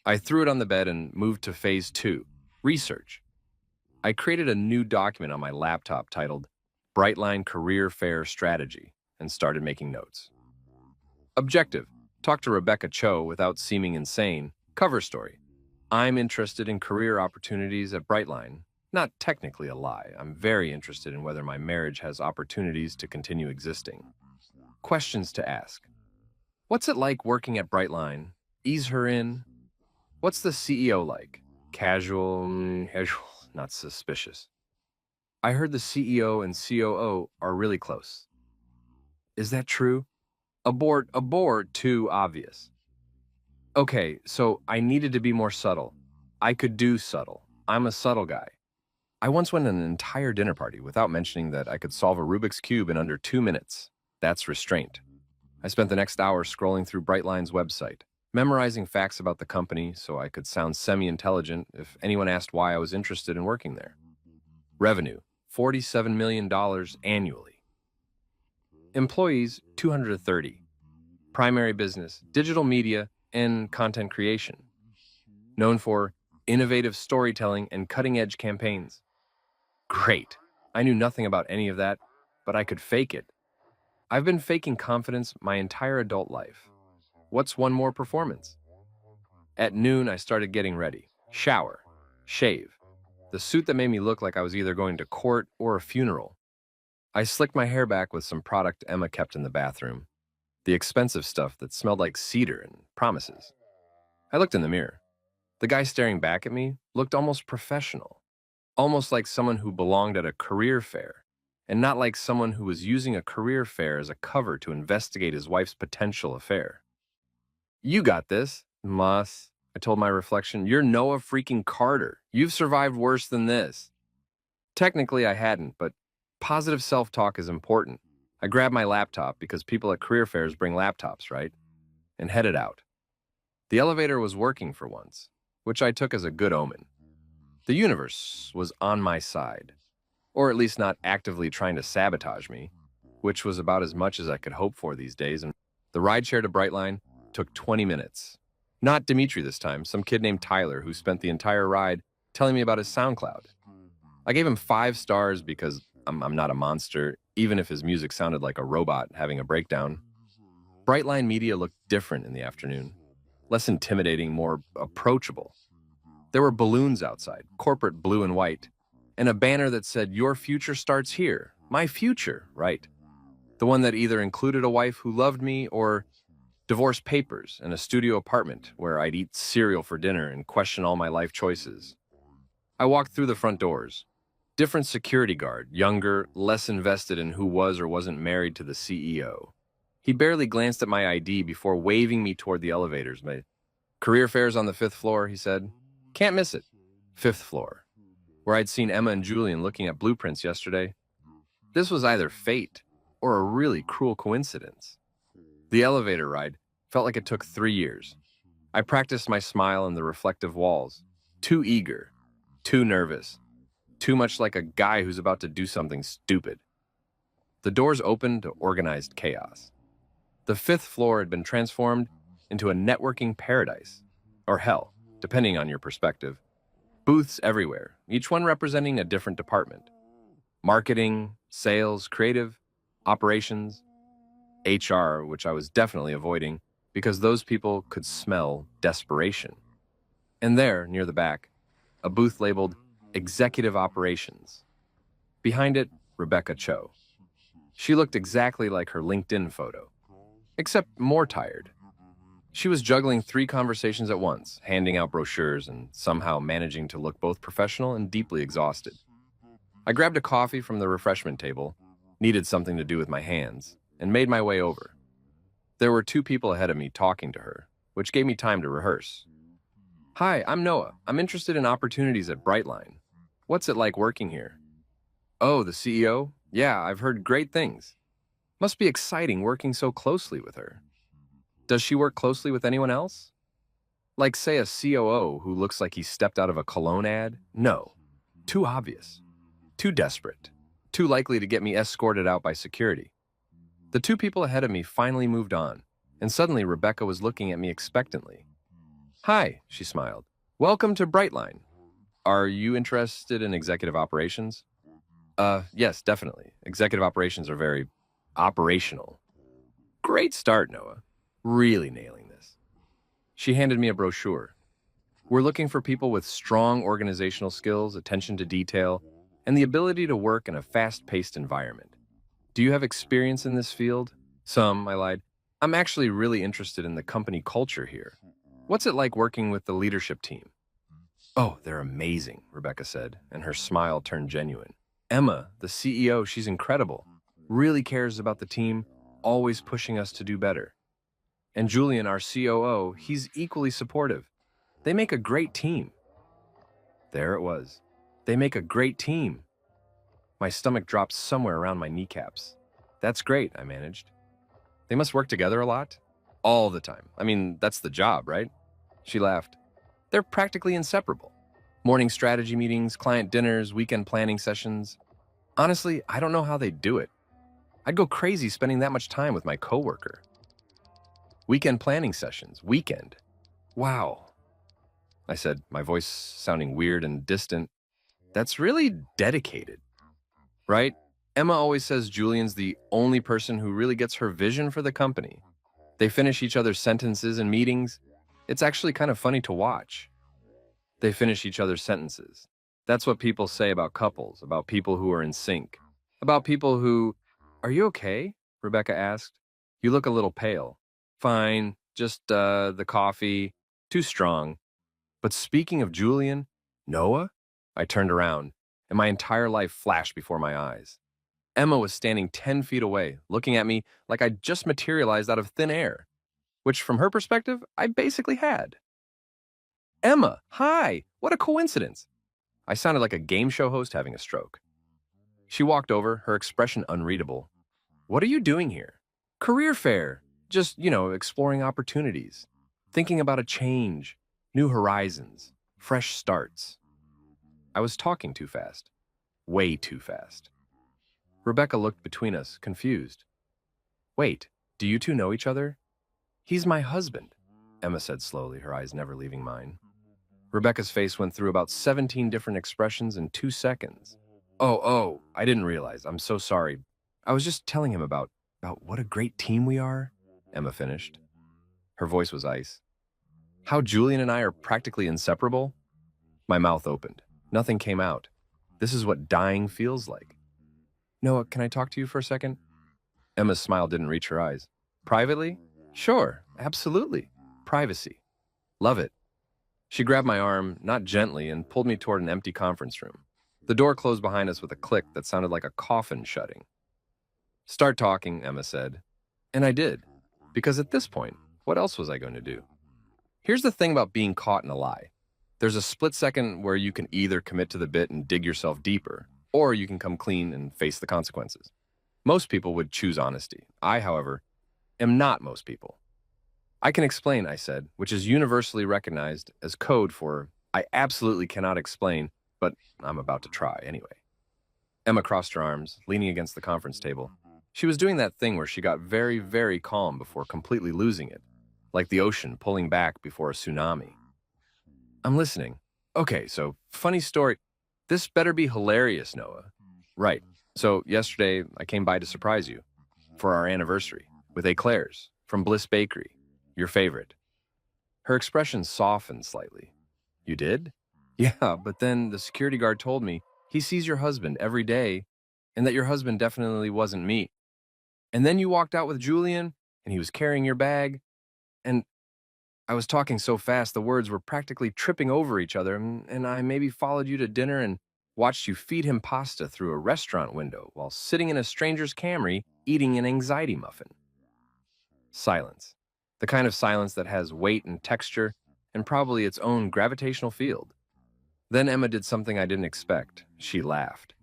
I threw it on the bed and moved to phase 2, research. I created a new document on my laptop titled Brightline Career Fair Strategy and started making notes. Objective: talk to Rebecca Cho without seeming insane. Cover story: I'm interested in career opportunities at Brightline. Not technically a lie. I'm very interested in whether my marriage has opportunities to continue existing. Questions to ask: what's it like working at Brightline? Ease her in. What's the CEO like? Casual, casual, not suspicious. I heard the CEO and COO are really close. Is that true? Abort, too obvious. Okay, so I needed to be more subtle. I could do subtle. I'm a subtle guy. I once went on an entire dinner party without mentioning that I could solve a Rubik's Cube in under 2 minutes. That's restraint. I spent the next hour scrolling through Brightline's website, memorizing facts about the company so I could sound semi-intelligent if anyone asked why I was interested in working there. Revenue: $47 million annually. Employees: 230. Primary business: digital media and content creation. Known for innovative storytelling and cutting-edge campaigns. Great. I knew nothing about any of that, but I could fake it. I've been faking confidence my entire adult life. What's one more performance? At noon, I started getting ready. Shower. Shave. The suit that made me look like I was either going to court or a funeral. I slicked my hair back with some product Emma kept in the bathroom. The expensive stuff that smelled like cedar and promises. I looked in the mirror. The guy staring back at me looked almost professional. Almost like someone who belonged at a career fair, and not like someone who was using a career fair as a cover to investigate his wife's potential affair. You got this, Moss, I told my reflection. You're Noah freaking Carter. You've survived worse than this. Technically, I hadn't, but positive self-talk is important. I grabbed my laptop because people at career fairs bring laptops, right? And headed out. The elevator was working for once, which I took as a good omen. The universe was on my side, or at least not actively trying to sabotage me, which was about as much as I could hope for these days. And the rideshare to Brightline took 20 minutes. Not Dimitri this time, some kid named Tyler who spent the entire ride telling me about his SoundCloud. I gave him 5 stars because I'm not a monster, even if his music sounded like a robot having a breakdown. Brightline Media looked different in the afternoon. Less intimidating, more approachable. There were balloons outside, corporate blue and white, and a banner that said, "Your future starts here." My future, right? The one that either included a wife who loved me or divorce papers and a studio apartment where I'd eat cereal for dinner and question all my life choices. I walked through the front doors. Different security guard, younger, less invested in who was or wasn't married to the CEO. He barely glanced at my ID before waving me toward the elevators. My career fair's on the 5th floor, he said. Can't miss it. 5th floor, where I'd seen Emma and Julian looking at blueprints yesterday. This was either fate or a really cruel coincidence. The elevator ride felt like it took 3 years. I practiced my smile in the reflective walls. Too eager, too nervous, too much like a guy who's about to do something stupid. The doors opened to organized chaos. The 5th floor had been transformed into a networking paradise, or hell, depending on your perspective. Booths everywhere, each one representing a different department. Marketing, sales, creative, operations, HR, which I was definitely avoiding because those people could smell desperation. And there, near the back, a booth labeled Executive Operations. Behind it, Rebecca Cho. She looked exactly like her LinkedIn photo, except more tired. She was juggling 3 conversations at once, handing out brochures and somehow managing to look both professional and deeply exhausted. I grabbed a coffee from the refreshment table, needed something to do with my hands, and made my way over. There were 2 people ahead of me talking to her, which gave me time to rehearse. Hi, I'm Noah. I'm interested in opportunities at Brightline. What's it like working here? Oh, the CEO? Yeah, I've heard great things. Must be exciting working so closely with her. Does she work closely with anyone else? Like, say, a COO who looks like he stepped out of a cologne ad? No. Too obvious. Too desperate. Too likely to get me escorted out by security. The 2 people ahead of me finally moved on, and suddenly Rebecca was looking at me expectantly. Hi, she smiled. Welcome to Brightline. Are you interested in executive operations? Yes, definitely. Executive operations are very operational. Great start, Noah. Really nailing this. She handed me a brochure. We're looking for people with strong organizational skills, attention to detail, and the ability to work in a fast-paced environment. Do you have experience in this field? Some, I lied. I'm actually really interested in the company culture here. What's it like working with the leadership team? Oh, they're amazing, Rebecca said, and her smile turned genuine. Emma, the CEO, she's incredible. Really cares about the team, always pushing us to do better. And Julian, our COO, he's equally supportive. They make a great team. There it was. They make a great team. My stomach dropped somewhere around my kneecaps. That's great, I managed. They must work together a lot? All the time. I mean, that's the job, right? She laughed. They're practically inseparable. Morning strategy meetings, client dinners, weekend planning sessions. Honestly, I don't know how they do it. I'd go crazy spending that much time with my coworker. Weekend planning sessions. Weekend. Wow. I said, my voice sounding weird and distant. That's really dedicated, right? Emma always says Julian's the only person who really gets her vision for the company. They finish each other's sentences in meetings. It's actually kind of funny to watch. They finish each other's sentences. That's what people say about couples, about people who are in sync, about people who... Are you okay? Rebecca asked. You look a little pale. Fine, just the coffee. Too strong. But speaking of Julian, Noah? I turned around, and my entire life flashed before my eyes. Emma was standing 10 feet away, looking at me like I'd just materialized out of thin air, which from her perspective, I basically had. Emma, hi! What a coincidence! I sounded like a game show host having a stroke. She walked over, her expression unreadable. What are you doing here? Career fair. Just, exploring opportunities. Thinking about a change, new horizons, fresh starts. I was talking too fast. Way too fast. Rebecca looked between us, confused. Wait, do you two know each other? He's my husband, Emma said slowly, her eyes never leaving mine. Rebecca's face went through about 17 different expressions in 2 seconds. Oh, I didn't realize. I'm so sorry. I was just telling him about what a great team we are, Emma finished. Her voice was ice. How Julian and I are practically inseparable? My mouth opened. Nothing came out. This is what dying feels like. Noah, can I talk to you for a second? Emma's smile didn't reach her eyes. Privately? Sure, absolutely. Privacy. Love it. She grabbed my arm, not gently, and pulled me toward an empty conference room. The door closed behind us with a click that sounded like a coffin shutting. Start talking, Emma said. And I did. Because at this point, what else was I going to do? Here's the thing about being caught in a lie. There's a split second where you can either commit to the bit and dig yourself deeper, or you can come clean and face the consequences. Most people would choose honesty. I, however, am not most people. I can explain, I said, which is universally recognized as code for I absolutely cannot explain, but I'm about to try anyway. Emma crossed her arms, leaning against the conference table. She was doing that thing where she got very, very calm before completely losing it, like the ocean pulling back before a tsunami. I'm listening. Okay, so funny story. This better be hilarious, Noah. Right. So yesterday, I came by to surprise you for our anniversary with eclairs from Bliss Bakery, your favorite. Her expression softened slightly. You did? Yeah, but then the security guard told me he sees your husband every day and that your husband definitely wasn't me. And then you walked out with Julian and he was carrying your bag and I was talking so fast the words were practically tripping over each other and I maybe followed you to dinner and watched you feed him pasta through a restaurant window while sitting in a stranger's Camry eating an anxiety muffin. Silence. The kind of silence that has weight and texture and probably its own gravitational field. Then Emma did something I didn't expect. She laughed.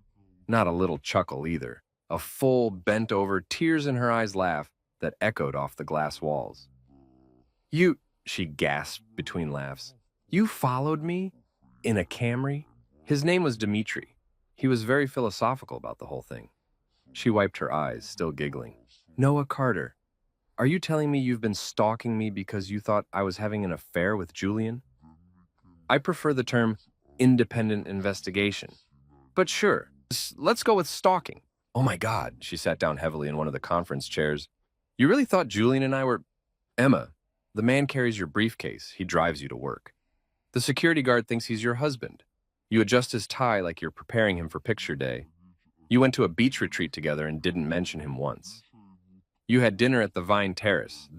Not a little chuckle either. A full, bent-over, tears-in-her-eyes laugh that echoed off the glass walls. You, she gasped between laughs. You followed me? In a Camry? His name was Dimitri. He was very philosophical about the whole thing. She wiped her eyes, still giggling. Noah Carter, are you telling me you've been stalking me because you thought I was having an affair with Julian? I prefer the term independent investigation. But sure, let's go with stalking. Oh my God, she sat down heavily in one of the conference chairs. You really thought Julian and I were... Emma, the man carries your briefcase. He drives you to work. The security guard thinks he's your husband. You adjust his tie like you're preparing him for picture day. You went to a beach retreat together and didn't mention him once. You had dinner at the Vine Terrace,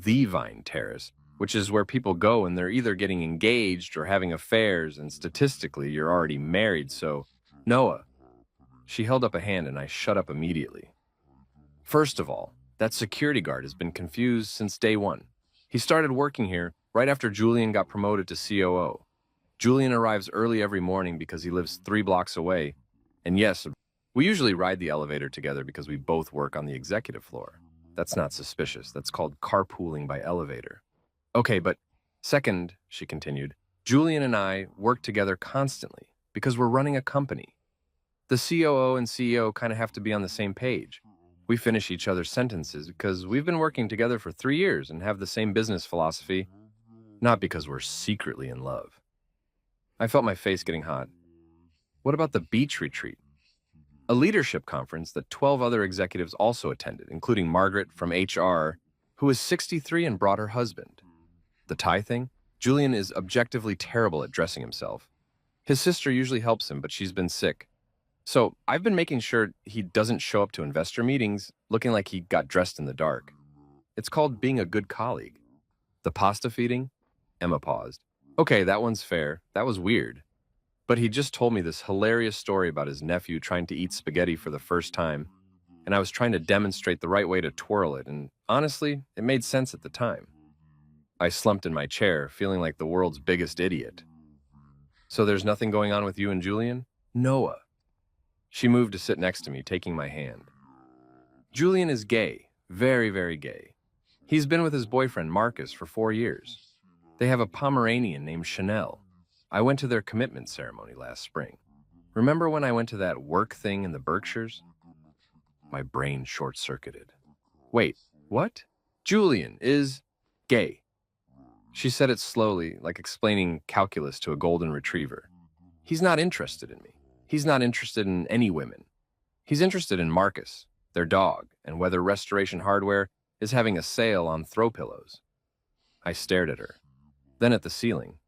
which is where people go and they're either getting engaged or having affairs, and statistically, you're already married, so... Noah. She held up a hand and I shut up immediately. First of all, that security guard has been confused since day one. He started working here right after Julian got promoted to COO. Julian arrives early every morning because he lives 3 blocks away. And yes, we usually ride the elevator together because we both work on the executive floor. That's not suspicious. That's called carpooling by elevator. Okay, but second, she continued, Julian and I work together constantly because we're running a company. The COO and CEO kind of have to be on the same page. We finish each other's sentences because we've been working together for 3 years and have the same business philosophy, not because we're secretly in love. I felt my face getting hot. What about the beach retreat? A leadership conference that 12 other executives also attended, including Margaret from HR, who is 63 and brought her husband. The tie thing? Julian is objectively terrible at dressing himself. His sister usually helps him, but she's been sick. So I've been making sure he doesn't show up to investor meetings looking like he got dressed in the dark. It's called being a good colleague. The pasta feeding? Emma paused. Okay, that one's fair. That was weird. But he just told me this hilarious story about his nephew trying to eat spaghetti for the first time, and I was trying to demonstrate the right way to twirl it, and honestly, it made sense at the time. I slumped in my chair, feeling like the world's biggest idiot. So there's nothing going on with you and Julian? Noah. She moved to sit next to me, taking my hand. Julian is gay, very, very gay. He's been with his boyfriend, Marcus, for 4 years. They have a Pomeranian named Chanel. I went to their commitment ceremony last spring. Remember when I went to that work thing in the Berkshires? My brain short-circuited. Wait, what? Julian is gay. She said it slowly, like explaining calculus to a golden retriever. He's not interested in me. He's not interested in any women. He's interested in Marcus, their dog, and whether Restoration Hardware is having a sale on throw pillows. I stared at her, then at the ceiling,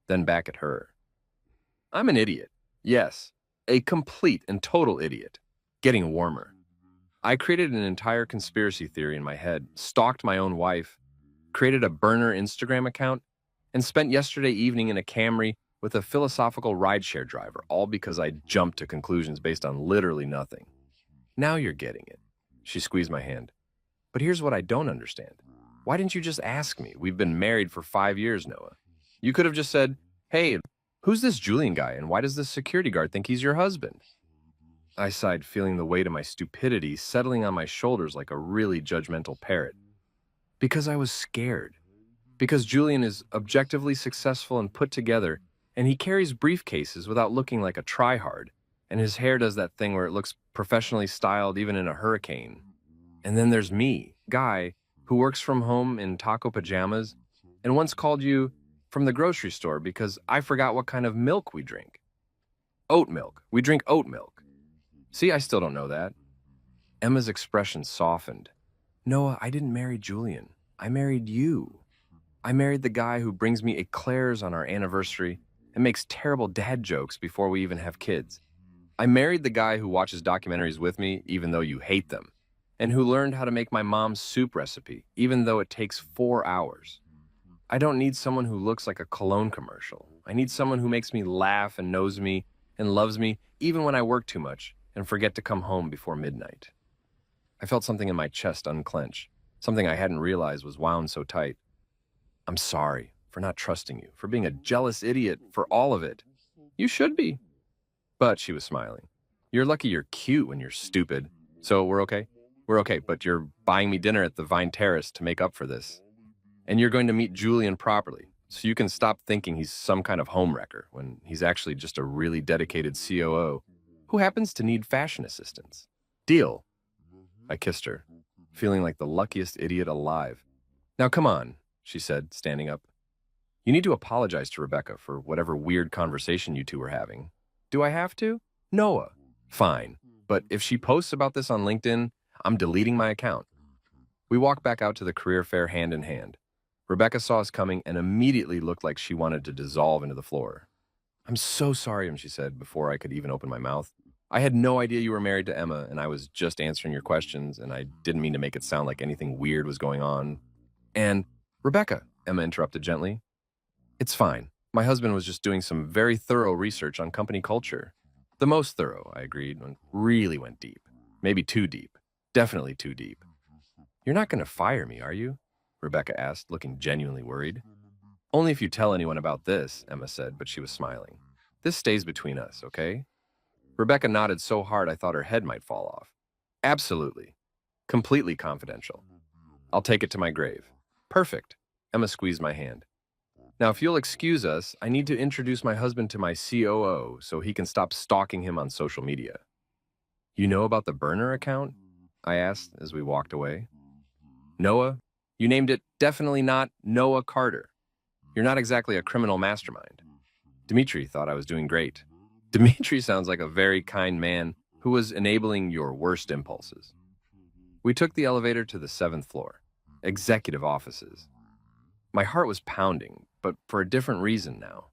then back at her. I'm an idiot. Yes, a complete and total idiot. Getting warmer. I created an entire conspiracy theory in my head, stalked my own wife, created a burner Instagram account, and spent yesterday evening in a Camry with a philosophical rideshare driver, all because I jumped to conclusions based on literally nothing. Now you're getting it. She squeezed my hand. But here's what I don't understand. Why didn't you just ask me? We've been married for 5 years, Noah. You could have just said, hey, who's this Julian guy, and why does this security guard think he's your husband? I sighed, feeling the weight of my stupidity settling on my shoulders like a really judgmental parrot. Because I was scared. Because Julian is objectively successful and put together, and he carries briefcases without looking like a tryhard, and his hair does that thing where it looks professionally styled even in a hurricane. And then there's me, Guy, who works from home in taco pajamas, and once called you from the grocery store because I forgot what kind of milk we drink. Oat milk. We drink oat milk. See, I still don't know that. Emma's expression softened. Noah, I didn't marry Julian. I married you. I married the guy who brings me eclairs on our anniversary and makes terrible dad jokes before we even have kids. I married the guy who watches documentaries with me, even though you hate them, and who learned how to make my mom's soup recipe, even though it takes 4 hours. I don't need someone who looks like a cologne commercial. I need someone who makes me laugh and knows me and loves me, even when I work too much and forget to come home before midnight. I felt something in my chest unclench, something I hadn't realized was wound so tight. I'm sorry for not trusting you, for being a jealous idiot, for all of it. You should be. But she was smiling. You're lucky you're cute when you're stupid. So we're okay? We're okay, but you're buying me dinner at the Vine Terrace to make up for this. And you're going to meet Julian properly, so you can stop thinking he's some kind of homewrecker when he's actually just a really dedicated COO who happens to need fashion assistance. Deal. I kissed her, feeling like the luckiest idiot alive. Now come on, she said, standing up. You need to apologize to Rebecca for whatever weird conversation you two were having. Do I have to? Noah. Fine. But if she posts about this on LinkedIn, I'm deleting my account. We walked back out to the career fair hand in hand. Rebecca saw us coming and immediately looked like she wanted to dissolve into the floor. I'm so sorry, she said before I could even open my mouth. I had no idea you were married to Emma, and I was just answering your questions, and I didn't mean to make it sound like anything weird was going on. And, Rebecca, Emma interrupted gently. It's fine. My husband was just doing some very thorough research on company culture. The most thorough, I agreed, and really went deep. Maybe too deep. Definitely too deep. You're not going to fire me, are you? Rebecca asked, looking genuinely worried. Only if you tell anyone about this, Emma said, but she was smiling. This stays between us, okay? Rebecca nodded so hard I thought her head might fall off. Absolutely. Completely confidential. I'll take it to my grave. Perfect. Emma squeezed my hand. Now, if you'll excuse us, I need to introduce my husband to my COO so he can stop stalking him on social media. You know about the burner account? I asked as we walked away. Noah? You named it definitely not Noah Carter. You're not exactly a criminal mastermind. Dmitri thought I was doing great. Dmitri sounds like a very kind man who was enabling your worst impulses. We took the elevator to the 7th floor, executive offices. My heart was pounding, but for a different reason now.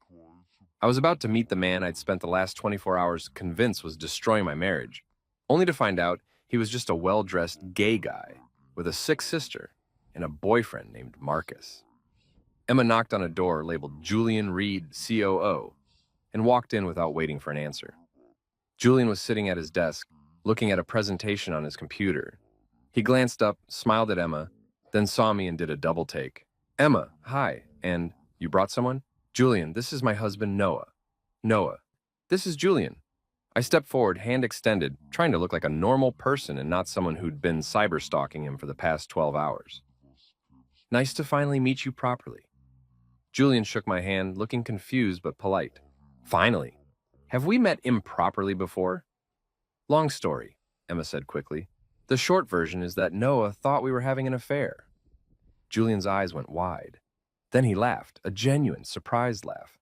I was about to meet the man I'd spent the last 24 hours convinced was destroying my marriage, only to find out he was just a well-dressed gay guy with a sick sister and a boyfriend named Marcus. Emma knocked on a door labeled Julian Reed, COO, and walked in without waiting for an answer. Julian was sitting at his desk, looking at a presentation on his computer. He glanced up, smiled at Emma, then saw me and did a double take. Emma, hi, and you brought someone? Julian, this is my husband, Noah. Noah, this is Julian. I stepped forward, hand extended, trying to look like a normal person and not someone who'd been cyber-stalking him for the past 12 hours. Nice to finally meet you properly. Julian shook my hand, looking confused but polite. Finally. Have we met improperly before? Long story, Emma said quickly. The short version is that Noah thought we were having an affair. Julian's eyes went wide. Then he laughed, a genuine, surprised laugh.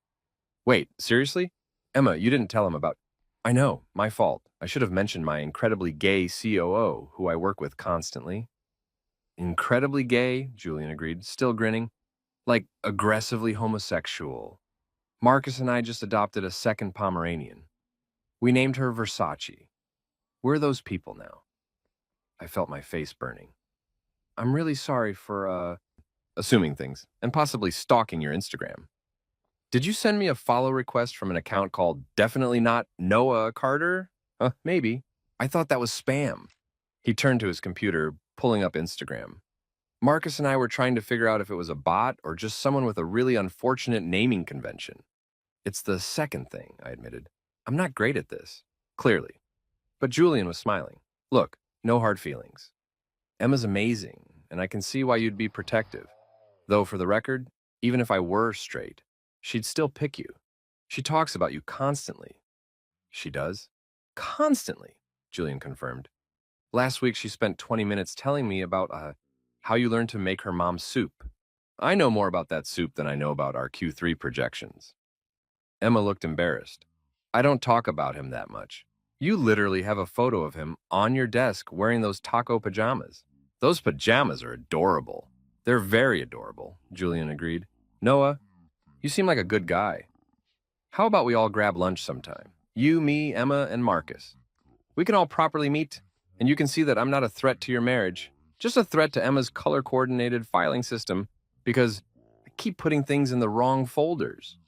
Wait, seriously? Emma, you didn't tell him about... I know, my fault. I should have mentioned my incredibly gay COO, who I work with constantly. Incredibly gay, Julian agreed, still grinning. Like aggressively homosexual. Marcus and I just adopted a second Pomeranian. We named her Versace. We're those people now. I felt my face burning. I'm really sorry for, assuming things, and possibly stalking your Instagram. Did you send me a follow request from an account called Definitely Not Noah Carter? Maybe. I thought that was spam. He turned to his computer, pulling up Instagram. Marcus and I were trying to figure out if it was a bot or just someone with a really unfortunate naming convention. It's the second thing, I admitted. I'm not great at this, clearly. But Julian was smiling. Look, no hard feelings. Emma's amazing, and I can see why you'd be protective. Though, for the record, even if I were straight, she'd still pick you. She talks about you constantly. She does? Constantly, Julian confirmed. Last week she spent 20 minutes telling me about how you learned to make her mom's soup. I know more about that soup than I know about our Q3 projections. Emma looked embarrassed. I don't talk about him that much. You literally have a photo of him on your desk wearing those taco pajamas. Those pajamas are adorable. They're very adorable, Julian agreed. Noah, you seem like a good guy. How about we all grab lunch sometime? You, me, Emma, and Marcus. We can all properly meet, and you can see that I'm not a threat to your marriage, just a threat to Emma's color-coordinated filing system, because I keep putting things in the wrong folders.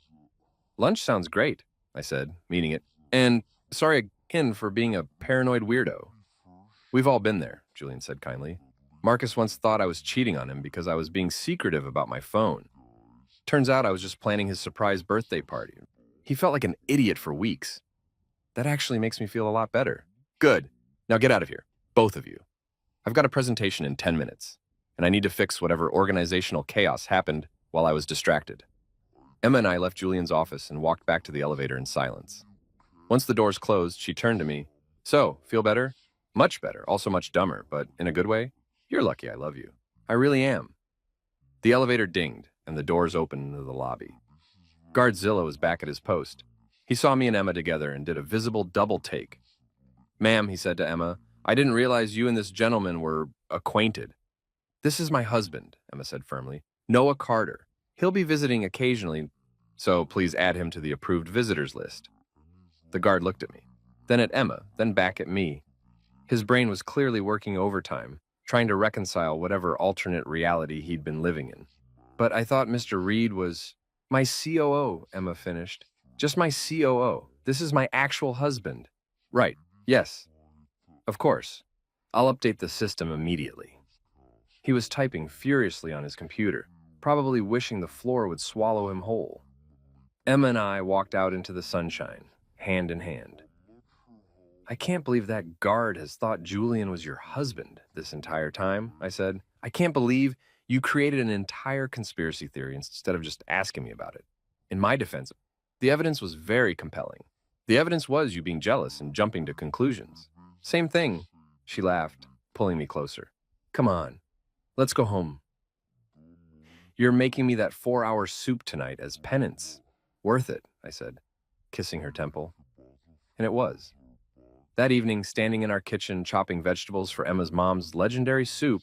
Lunch sounds great, I said, meaning it. And sorry again for being a paranoid weirdo. We've all been there, Julian said kindly. Marcus once thought I was cheating on him because I was being secretive about my phone. Turns out I was just planning his surprise birthday party. He felt like an idiot for weeks. That actually makes me feel a lot better. Good. Now get out of here, both of you. I've got a presentation in 10 minutes, and I need to fix whatever organizational chaos happened while I was distracted. Emma and I left Julian's office and walked back to the elevator in silence. Once the doors closed, she turned to me. So, feel better? Much better, also much dumber, but in a good way? You're lucky I love you. I really am. The elevator dinged, and the doors opened into the lobby. Guardzilla was back at his post. He saw me and Emma together and did a visible double take. "Ma'am," he said to Emma, "I didn't realize you and this gentleman were acquainted." "This is my husband," Emma said firmly. "Noah Carter. He'll be visiting occasionally, so please add him to the approved visitors list." The guard looked at me, then at Emma, then back at me. His brain was clearly working overtime, trying to reconcile whatever alternate reality he'd been living in. "But I thought Mr. Reed was—" "My COO," Emma finished. "Just my COO. This is my actual husband." "Right. Yes. Of course. I'll update the system immediately." He was typing furiously on his computer, probably wishing the floor would swallow him whole. Emma and I walked out into the sunshine, hand in hand. "I can't believe that guard has thought Julian was your husband this entire time," I said. "I can't believe you created an entire conspiracy theory instead of just asking me about it." In my defense, the evidence was very compelling. The evidence was you being jealous and jumping to conclusions. "Same thing," she laughed, pulling me closer. "Come on, let's go home. You're making me that 4-hour soup tonight as penance. Worth it," I said, kissing her temple. And it was. That evening, standing in our kitchen chopping vegetables for Emma's mom's legendary soup,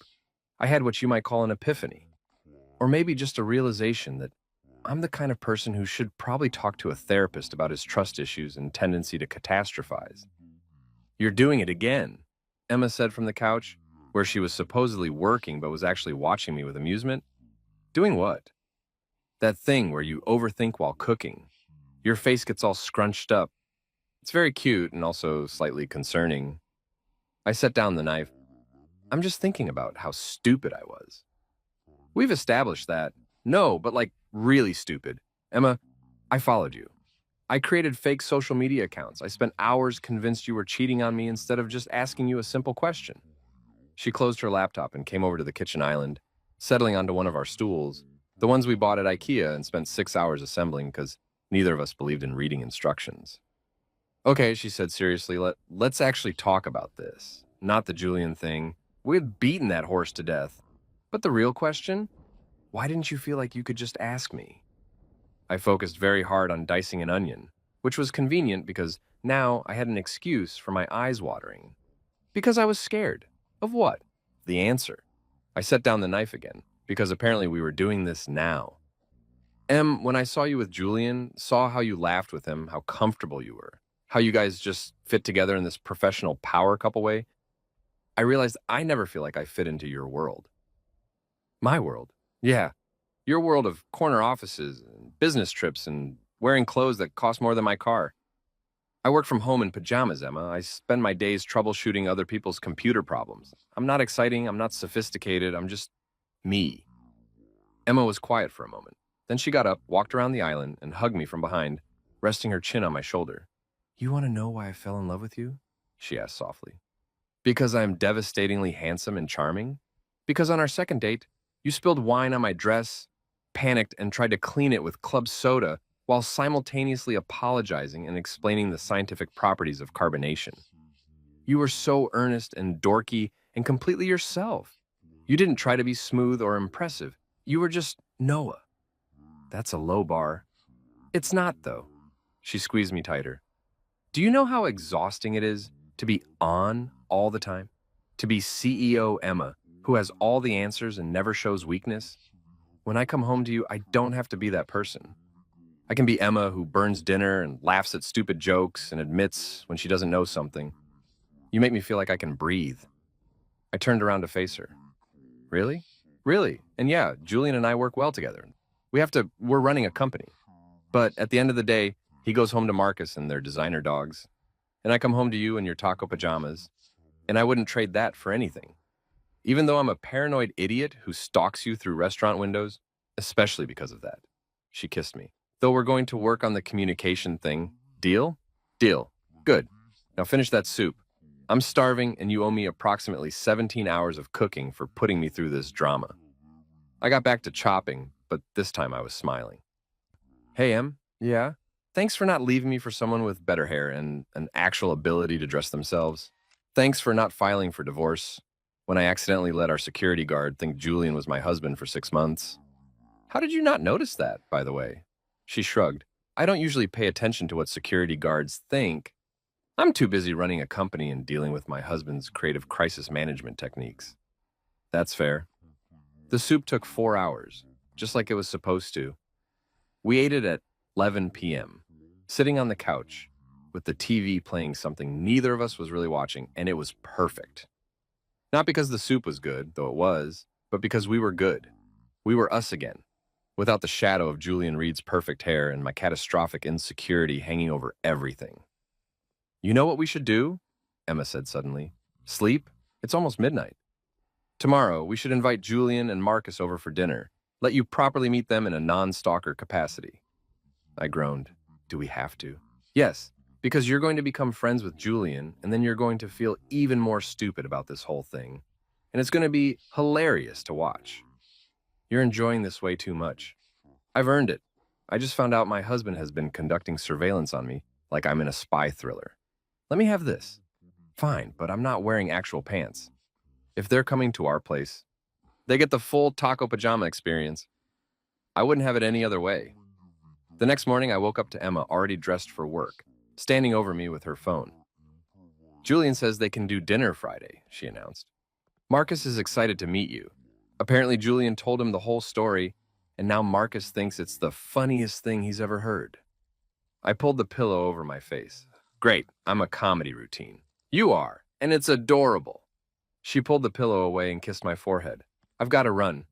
I had what you might call an epiphany. Or maybe just a realization that I'm the kind of person who should probably talk to a therapist about his trust issues and tendency to catastrophize. "You're doing it again," Emma said from the couch, where she was supposedly working but was actually watching me with amusement. "Doing what?" "That thing where you overthink while cooking. Your face gets all scrunched up. It's very cute and also slightly concerning." I set down the knife. "I'm just thinking about how stupid I was." "We've established that." "No, but like really stupid. Emma, I followed you. I created fake social media accounts. I spent hours convinced you were cheating on me instead of just asking you a simple question." She closed her laptop and came over to the kitchen island, settling onto one of our stools, the ones we bought at IKEA and spent 6 hours assembling because neither of us believed in reading instructions. "Okay," she said seriously, let's actually talk about this. Not the Julian thing. We had beaten that horse to death. But the real question? Why didn't you feel like you could just ask me?" I focused very hard on dicing an onion, which was convenient because now I had an excuse for my eyes watering. Because I was scared. Of what? The answer. I set down the knife again, because apparently we were doing this now. When I saw you with Julian, saw how you laughed with him, how comfortable you were, how you guys just fit together in this professional power couple way, I realized I never feel like I fit into your world. My world? Yeah. Your world of corner offices and business trips and wearing clothes that cost more than my car. I work from home in pajamas, Emma. I spend my days troubleshooting other people's computer problems. I'm not exciting, I'm not sophisticated, I'm just me. Emma was quiet for a moment. Then she got up, walked around the island, and hugged me from behind, resting her chin on my shoulder. "You want to know why I fell in love with you?" she asked softly. "Because I'm devastatingly handsome and charming? Because on our second date, you spilled wine on my dress, panicked, and tried to clean it with club soda while simultaneously apologizing and explaining the scientific properties of carbonation. You were so earnest and dorky and completely yourself. You didn't try to be smooth or impressive. You were just Noah. That's a low bar." "It's not, though." She squeezed me tighter. "Do you know how exhausting it is to be on all the time? To be CEO Emma, who has all the answers and never shows weakness? When I come home to you, I don't have to be that person. I can be Emma who burns dinner and laughs at stupid jokes and admits when she doesn't know something. You make me feel like I can breathe." I turned around to face her. "Really? Really? And yeah, Julian and I work well together. We're running a company. But at the end of the day, he goes home to Marcus and their designer dogs. And I come home to you in your taco pajamas. And I wouldn't trade that for anything. Even though I'm a paranoid idiot who stalks you through restaurant windows, especially because of that." She kissed me. "Though we're going to work on the communication thing. Deal? Deal. Good. Now finish that soup. I'm starving and you owe me approximately 17 hours of cooking for putting me through this drama." I got back to chopping, but this time I was smiling. "Hey, Em. Yeah? Thanks for not leaving me for someone with better hair and an actual ability to dress themselves. Thanks for not filing for divorce when I accidentally let our security guard think Julian was my husband for 6 months. How did you not notice that, by the way? She shrugged. I don't usually pay attention to what security guards think. I'm too busy running a company and dealing with my husband's creative crisis management techniques. That's fair. The soup took 4 hours, just like it was supposed to. We ate it at 11 p.m., sitting on the couch, with the TV playing something neither of us was really watching, and it was perfect. Not because the soup was good, though it was, but because we were good. We were us again, without the shadow of Julian Reed's perfect hair and my catastrophic insecurity hanging over everything. You know what we should do? Emma said suddenly. Sleep? It's almost midnight. Tomorrow, we should invite Julian and Marcus over for dinner. Let you properly meet them in a non-stalker capacity. I groaned. Do we have to? Yes, because you're going to become friends with Julian, and then you're going to feel even more stupid about this whole thing. And it's going to be hilarious to watch. You're enjoying this way too much. I've earned it. I just found out my husband has been conducting surveillance on me like I'm in a spy thriller. Let me have this. Fine, but I'm not wearing actual pants. If they're coming to our place, they get the full taco pajama experience. I wouldn't have it any other way. The next morning, I woke up to Emma already dressed for work, standing over me with her phone. Julian says they can do dinner Friday, she announced. Marcus is excited to meet you. Apparently, Julian told him the whole story, and now Marcus thinks it's the funniest thing he's ever heard. I pulled the pillow over my face. Great, I'm a comedy routine. You are, and it's adorable. She pulled the pillow away and kissed my forehead. I've got to run.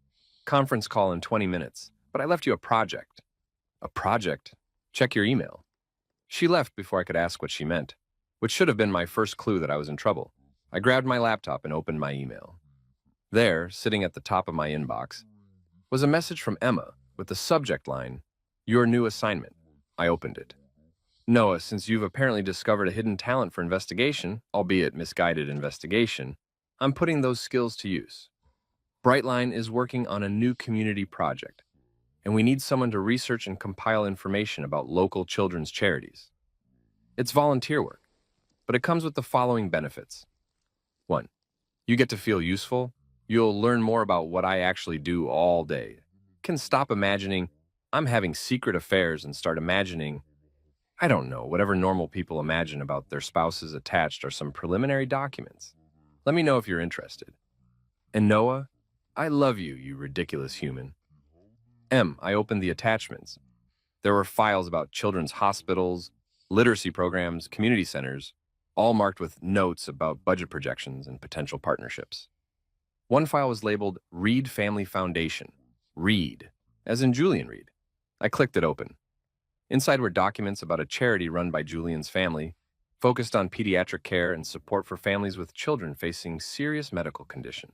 Conference call in 20 minutes, but I left you a project. A project? Check your email. She left before I could ask what she meant, which should have been my first clue that I was in trouble. I grabbed my laptop and opened my email. There, sitting at the top of my inbox, was a message from Emma with the subject line, Your new assignment. I opened it. Noah, since you've apparently discovered a hidden talent for investigation, albeit misguided investigation, I'm putting those skills to use. Brightline is working on a new community project, and we need someone to research and compile information about local children's charities. It's volunteer work, but it comes with the following benefits. 1. You get to feel useful. You'll learn more about what I actually do all day. Can stop imagining I'm having secret affairs and start imagining, I don't know, whatever normal people imagine about their spouses attached are some preliminary documents. Let me know if you're interested. And Noah, I love you, you ridiculous human. I opened the attachments. There were files about children's hospitals, literacy programs, community centers, all marked with notes about budget projections and potential partnerships. One file was labeled Reed Family Foundation. Reed, as in Julian Reed. I clicked it open. Inside were documents about a charity run by Julian's family, focused on pediatric care and support for families with children facing serious medical conditions.